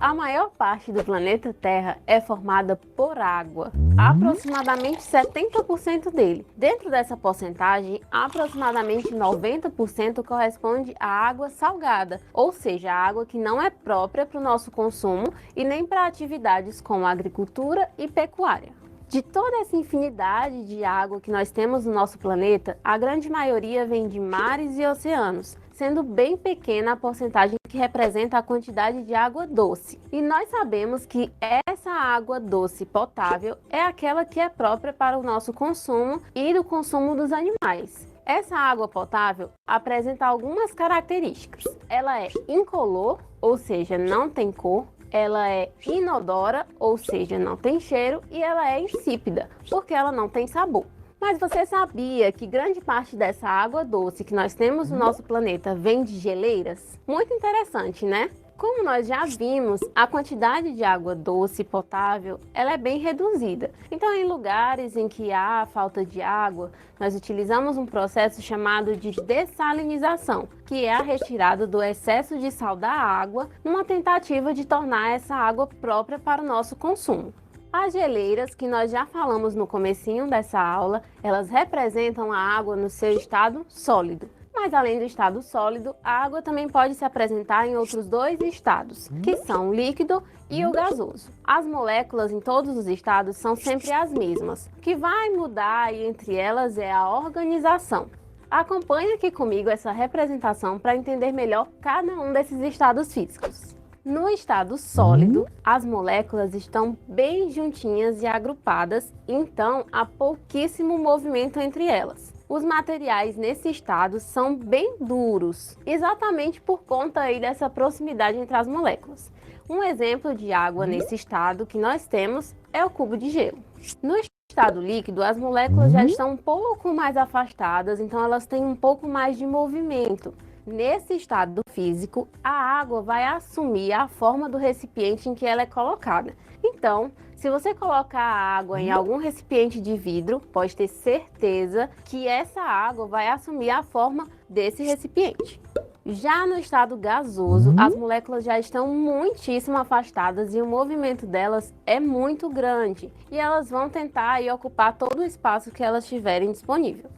A maior parte do planeta Terra é formada por água, aproximadamente 70% dele. Dentro dessa porcentagem, aproximadamente 90% corresponde à água salgada, ou seja, a água que não é própria para o nosso consumo e nem para atividades como agricultura e pecuária. De toda essa infinidade de água que nós temos no nosso planeta, a grande maioria vem de mares e oceanos, sendo bem pequena a porcentagem que representa a quantidade de água doce. E nós sabemos que essa água doce potável é aquela que é própria para o nosso consumo e do consumo dos animais. Essa água potável apresenta algumas características. Ela é incolor, ou seja, não tem cor. Ela é inodora, ou seja, não tem cheiro, e ela é insípida, porque ela não tem sabor. Mas você sabia que grande parte dessa água doce que nós temos no nosso planeta vem de geleiras? Muito interessante, né? Como nós já vimos, a quantidade de água doce potável ela é bem reduzida. Então, em lugares em que há falta de água, nós utilizamos um processo chamado de dessalinização, que é a retirada do excesso de sal da água, numa tentativa de tornar essa água própria para o nosso consumo. As geleiras, que nós já falamos no comecinho dessa aula, elas representam a água no seu estado sólido. Mas além do estado sólido, a água também pode se apresentar em outros dois estados, que são o líquido e o gasoso. As moléculas em todos os estados são sempre as mesmas. O que vai mudar entre elas é a organização. Acompanhe aqui comigo essa representação para entender melhor cada um desses estados físicos. No estado sólido, as moléculas estão bem juntinhas e agrupadas, então há pouquíssimo movimento entre elas. Os materiais nesse estado são bem duros, exatamente por conta aí dessa proximidade entre as moléculas. Um exemplo de água nesse estado que nós temos é o cubo de gelo. No estado líquido, as moléculas já estão um pouco mais afastadas, então elas têm um pouco mais de movimento. Nesse estado físico, a água vai assumir a forma do recipiente em que ela é colocada. Então, se você colocar a água em algum recipiente de vidro, pode ter certeza que essa água vai assumir a forma desse recipiente. Já no estado gasoso, as moléculas já estão muitíssimo afastadas e o movimento delas é muito grande. E elas vão tentar aí ocupar todo o espaço que elas tiverem disponível.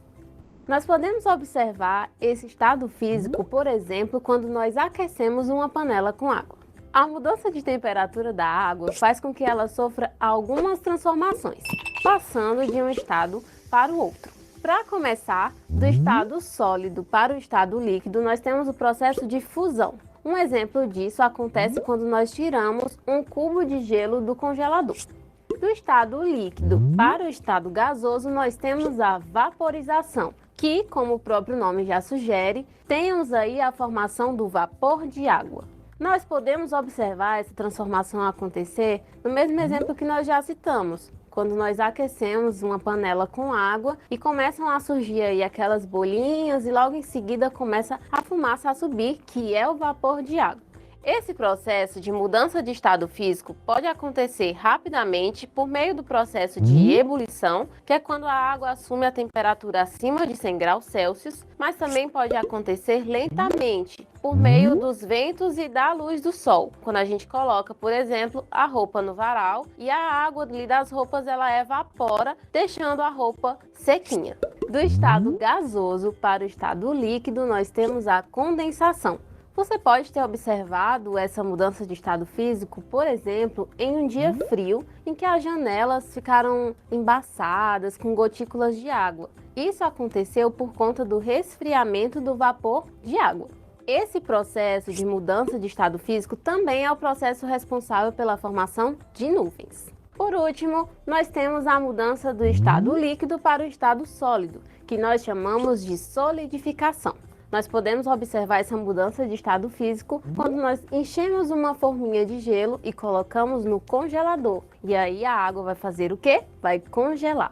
Nós podemos observar esse estado físico, por exemplo, quando nós aquecemos uma panela com água. A mudança de temperatura da água faz com que ela sofra algumas transformações, passando de um estado para o outro. Para começar, do estado sólido para o estado líquido, nós temos o processo de fusão. Um exemplo disso acontece quando nós tiramos um cubo de gelo do congelador. Do estado líquido para o estado gasoso, nós temos a vaporização, que, como o próprio nome já sugere, temos aí a formação do vapor de água. Nós podemos observar essa transformação acontecer no mesmo exemplo que nós já citamos, quando nós aquecemos uma panela com água e começam a surgir aí aquelas bolinhas e logo em seguida começa a fumaça a subir, que é o vapor de água. Esse processo de mudança de estado físico pode acontecer rapidamente por meio do processo de ebulição, que é quando a água assume a temperatura acima de 100 graus Celsius, mas também pode acontecer lentamente, por meio dos ventos e da luz do sol. Quando a gente coloca, por exemplo, a roupa no varal e a água ali das roupas ela evapora, deixando a roupa sequinha. Do estado gasoso para o estado líquido, nós temos a condensação. Você pode ter observado essa mudança de estado físico, por exemplo, em um dia frio, em que as janelas ficaram embaçadas com gotículas de água. Isso aconteceu por conta do resfriamento do vapor de água. Esse processo de mudança de estado físico também é o processo responsável pela formação de nuvens. Por último, nós temos a mudança do estado líquido para o estado sólido, que nós chamamos de solidificação. Nós podemos observar essa mudança de estado físico quando nós enchemos uma forminha de gelo e colocamos no congelador. E aí a água vai fazer o quê? Vai congelar.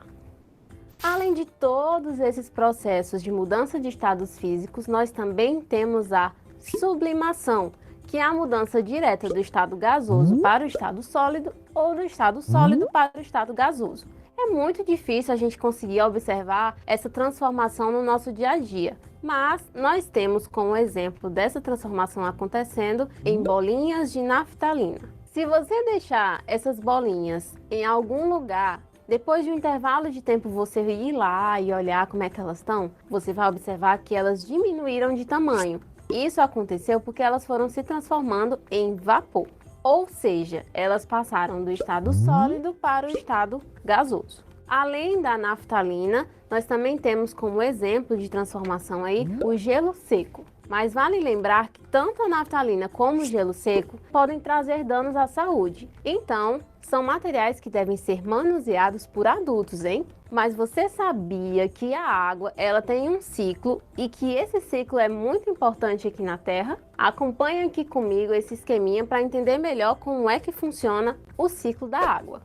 Além de todos esses processos de mudança de estados físicos, nós também temos a sublimação, que é a mudança direta do estado gasoso para o estado sólido ou do estado sólido para o estado gasoso. É muito difícil a gente conseguir observar essa transformação no nosso dia a dia, mas nós temos como exemplo dessa transformação acontecendo em bolinhas de naftalina. Se você deixar essas bolinhas em algum lugar, depois de um intervalo de tempo você ir lá e olhar como é que elas estão, você vai observar que elas diminuíram de tamanho. Isso aconteceu porque elas foram se transformando em vapor. Ou seja, elas passaram do estado sólido para o estado gasoso. Além da naftalina, nós também temos como exemplo de transformação aí o gelo seco. Mas vale lembrar que tanto a naftalina como o gelo seco podem trazer danos à saúde. Então, são materiais que devem ser manuseados por adultos, hein? Mas você sabia que a água ela tem um ciclo e que esse ciclo é muito importante aqui na Terra? Acompanhe aqui comigo esse esqueminha para entender melhor como é que funciona o ciclo da água.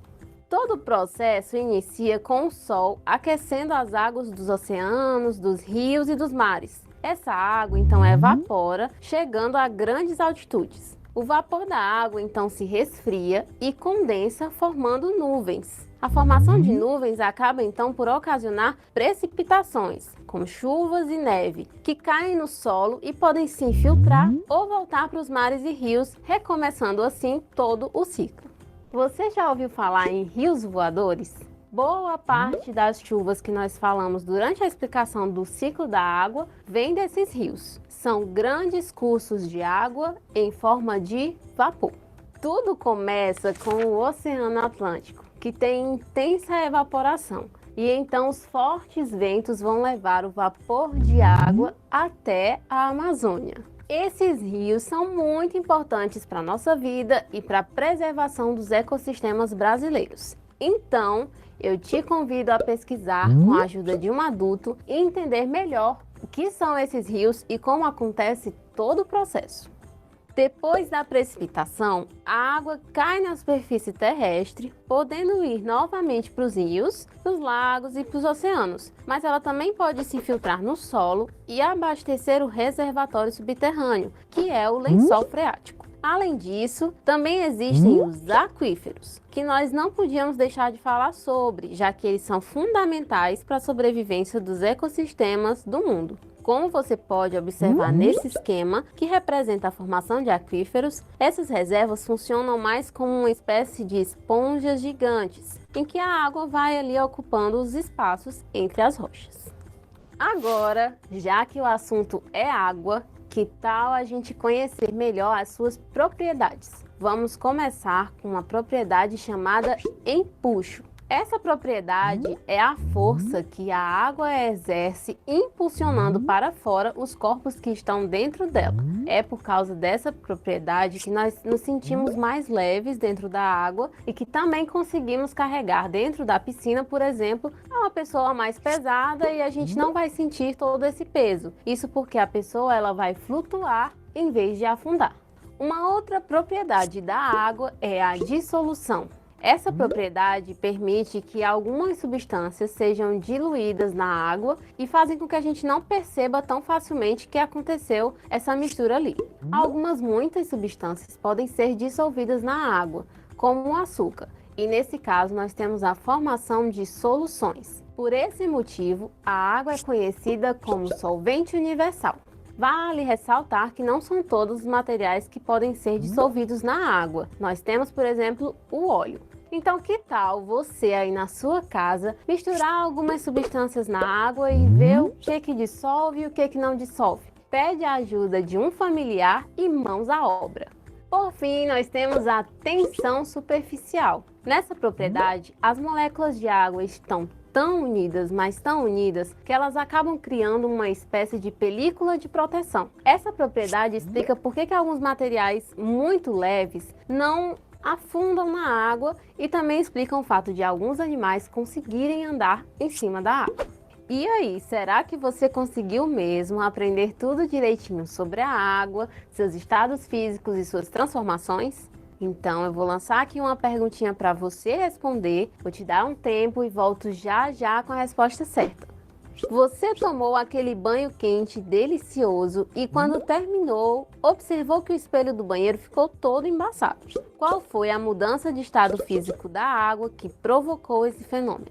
Todo o processo inicia com o Sol aquecendo as águas dos oceanos, dos rios e dos mares. Essa água então evapora, chegando a grandes altitudes. O vapor da água então se resfria e condensa, formando nuvens. A formação de nuvens acaba então por ocasionar precipitações, como chuvas e neve, que caem no solo e podem se infiltrar ou voltar para os mares e rios, recomeçando assim todo o ciclo. Você já ouviu falar em rios voadores? Boa parte das chuvas que nós falamos durante a explicação do ciclo da água vem desses rios. São grandes cursos de água em forma de vapor. Tudo começa com o Oceano Atlântico, que tem intensa evaporação. E então os fortes ventos vão levar o vapor de água até a Amazônia. Esses rios são muito importantes para a nossa vida e para a preservação dos ecossistemas brasileiros. Então, eu te convido a pesquisar com a ajuda de um adulto e entender melhor o que são esses rios e como acontece todo o processo. Depois da precipitação, a água cai na superfície terrestre, podendo ir novamente para os rios, para os lagos e para os oceanos, mas ela também pode se infiltrar no solo e abastecer o reservatório subterrâneo, que é o lençol freático. Além disso, também existem os aquíferos, que nós não podíamos deixar de falar sobre, já que eles são fundamentais para a sobrevivência dos ecossistemas do mundo. Como você pode observar nesse esquema, que representa a formação de aquíferos, essas reservas funcionam mais como uma espécie de esponjas gigantes, em que a água vai ali ocupando os espaços entre as rochas. Agora, já que o assunto é água, que tal a gente conhecer melhor as suas propriedades? Vamos começar com uma propriedade chamada empuxo. Essa propriedade é a força que a água exerce impulsionando para fora os corpos que estão dentro dela. É por causa dessa propriedade que nós nos sentimos mais leves dentro da água e que também conseguimos carregar dentro da piscina, por exemplo, uma pessoa mais pesada e a gente não vai sentir todo esse peso. Isso porque a pessoa ela vai flutuar em vez de afundar. Uma outra propriedade da água é a dissolução. Essa propriedade permite que algumas substâncias sejam diluídas na água e fazem com que a gente não perceba tão facilmente que aconteceu essa mistura ali. Muitas substâncias podem ser dissolvidas na água, como o açúcar, e nesse caso nós temos a formação de soluções. Por esse motivo, a água é conhecida como solvente universal. Vale ressaltar que não são todos os materiais que podem ser dissolvidos na água. Nós temos, por exemplo, o óleo. Então, que tal você aí na sua casa misturar algumas substâncias na água e ver o que dissolve e o que não dissolve? Pede a ajuda de um familiar e mãos à obra. Por fim, nós temos a tensão superficial. Nessa propriedade, as moléculas de água estão tão unidas, mas tão unidas, que elas acabam criando uma espécie de película de proteção. Essa propriedade explica por que alguns materiais muito leves não afundam na água e também explicam o fato de alguns animais conseguirem andar em cima da água. E aí, será que você conseguiu mesmo aprender tudo direitinho sobre a água, seus estados físicos e suas transformações? Então, eu vou lançar aqui uma perguntinha para você responder, vou te dar um tempo e volto já já com a resposta certa. Você tomou aquele banho quente delicioso e quando terminou, observou que o espelho do banheiro ficou todo embaçado. Qual foi a mudança de estado físico da água que provocou esse fenômeno?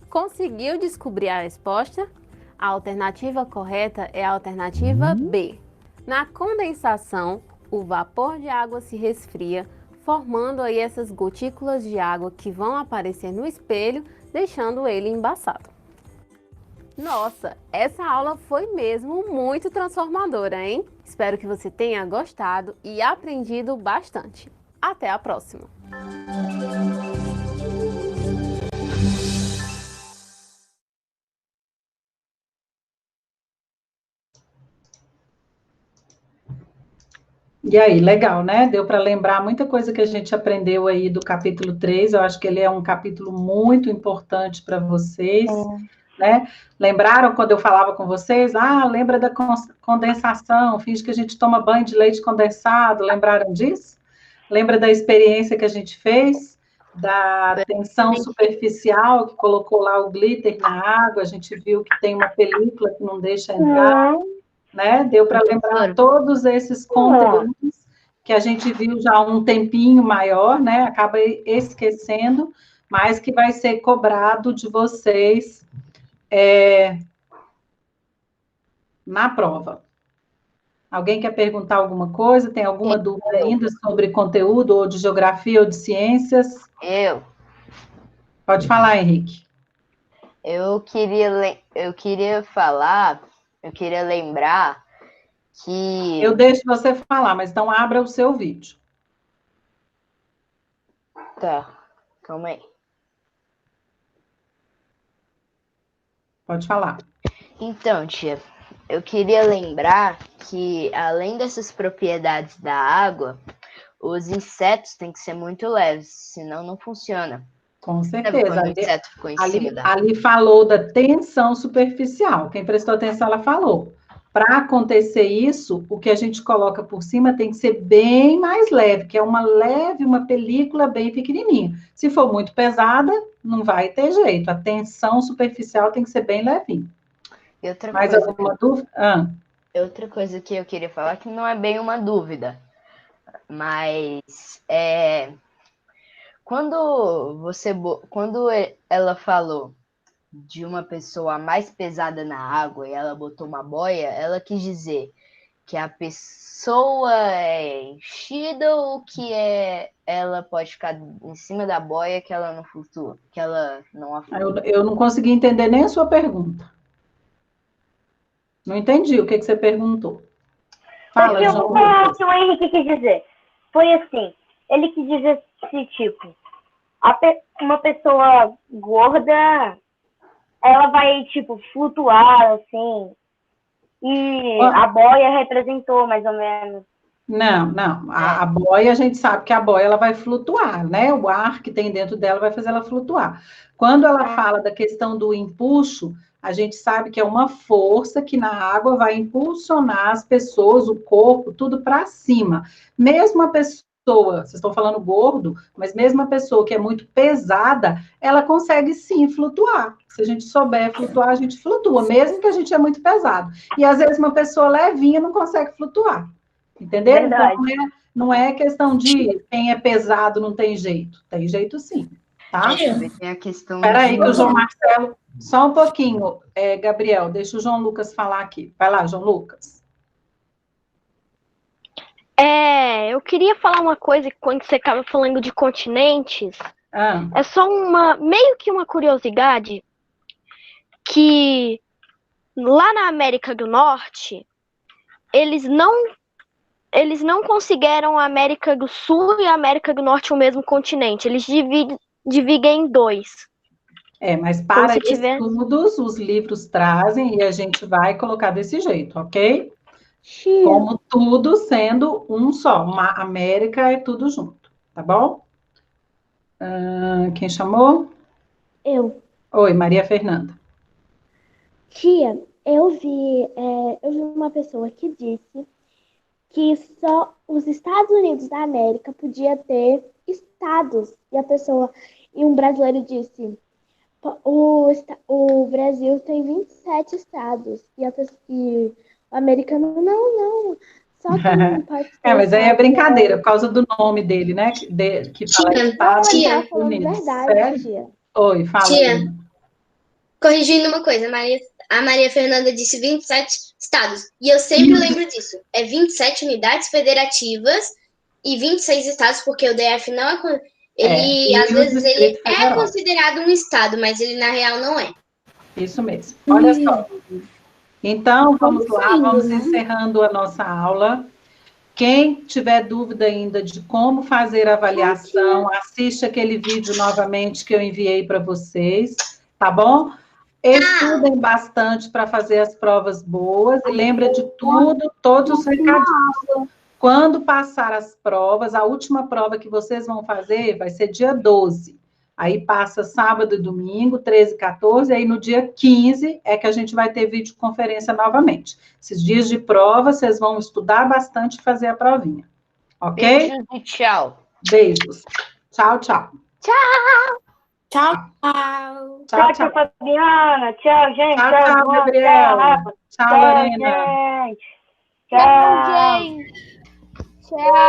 Conseguiu descobrir a resposta? A alternativa correta é a alternativa B. Na condensação, o vapor de água se resfria, formando aí essas gotículas de água que vão aparecer no espelho, deixando ele embaçado. Nossa, essa aula foi mesmo muito transformadora, hein? Espero que você tenha gostado e aprendido bastante. Até a próxima! E aí, legal, né? Deu para lembrar muita coisa que a gente aprendeu aí do capítulo 3. Eu acho que ele é um capítulo muito importante para vocês, né? Lembraram quando eu falava com vocês? Lembra da condensação, finge que a gente toma banho de leite condensado. Lembraram disso? Lembra da experiência que a gente fez? Da tensão superficial, que colocou lá o glitter na água, a gente viu que tem uma película que não deixa entrar. Né? Deu para lembrar todos esses conteúdos que a gente viu já há um tempinho maior, né? Acaba esquecendo, mas que vai ser cobrado de vocês na prova. Alguém quer perguntar alguma coisa? Tem alguma dúvida ainda sobre conteúdo, ou de geografia, ou de ciências? Pode falar, Henrique. Eu queria lembrar que... Eu deixo você falar, mas então abra o seu vídeo. Tá, calma aí. Pode falar. Então, tia, eu queria lembrar que, além dessas propriedades da água, os insetos têm que ser muito leves, senão não funciona. Com Sabe certeza. quando o inseto ficou em cima da água? Ali falou da tensão superficial. Quem prestou atenção, ela falou. Para acontecer isso, o que a gente coloca por cima tem que ser bem mais leve, que é uma película bem pequenininha. Se for muito pesada, não vai ter jeito. A tensão superficial tem que ser bem levinha. Mais alguma dúvida? Outra coisa que eu queria falar, que não é bem uma dúvida, mas quando ela falou de uma pessoa mais pesada na água e ela botou uma boia, ela quis dizer que a pessoa é enchida ou que ela pode ficar em cima da boia que ela não flutua, que ela não afunda? Eu não consegui entender nem a sua pergunta. Não entendi o que você perguntou. Fala, João. O que o Henrique quis dizer foi assim, ele quis dizer que, tipo, uma pessoa gorda, ela vai, tipo, flutuar, assim, e a boia representou, mais ou menos. Não. A boia, a gente sabe que a boia ela vai flutuar, né? O ar que tem dentro dela vai fazer ela flutuar. Quando ela fala da questão do empuxo, a gente sabe que é uma força que na água vai impulsionar as pessoas, o corpo, tudo para cima. Mesmo a pessoa, vocês estão falando gordo, mas mesmo a pessoa que é muito pesada, ela consegue sim flutuar. Se a gente souber flutuar, a gente flutua, mesmo que a gente é muito pesado. E às vezes uma pessoa levinha não consegue flutuar. Entendeu? Verdade. Então, não é questão de quem é pesado não tem jeito. Tem jeito sim, tá? Tem a questão. Espera aí que o João Marcelo... Só um pouquinho, Gabriel, deixa o João Lucas falar aqui. Vai lá, João Lucas. Eu queria falar uma coisa que quando você estava falando de continentes, é só meio que uma curiosidade, que lá na América do Norte, eles não consideram a América do Sul e a América do Norte o mesmo continente. Eles dividem em dois. Mas para estudos, os livros trazem e a gente vai colocar desse jeito, ok? Como tudo sendo um só. Uma América é tudo junto, tá bom? Quem chamou? Eu. Oi, Maria Fernanda. Tia, eu vi uma pessoa que disse que só os Estados Unidos da América podia ter estados. E um brasileiro disse, o Brasil tem 27 estados. E o americano, não. Só que não pode ter. Mas aí é brincadeira, por causa do nome dele, né? Que fala Estados Unidos. Verdade, tia. Oi, fala. Tia, corrigindo uma coisa, a Maria Fernanda disse 27 estados. E eu sempre lembro disso. É 27 unidades federativas e 26 estados, porque o DF não é... às vezes, ele é considerado um estado, mas ele, na real, não é. Isso mesmo. Olha só. Então, vamos lá, vamos encerrando a nossa aula. Quem tiver dúvida ainda de como fazer a avaliação, assiste aquele vídeo novamente que eu enviei para vocês, tá bom? Estudem bastante para fazer as provas boas e lembra de tudo, todos os recadinhos. Quando passar as provas, a última prova que vocês vão fazer vai ser dia 12. Aí passa sábado e domingo, 13 e 14, aí no dia 15 é que a gente vai ter videoconferência novamente. Esses dias de prova, vocês vão estudar bastante e fazer a provinha. Ok? Beijos e tchau. Beijos. Tchau, tchau. Tchau. Tchau, Fabiana. Tchau, gente. Tchau, Gabriel. Tchau, Lorena. Gente. Tchau. Tchau.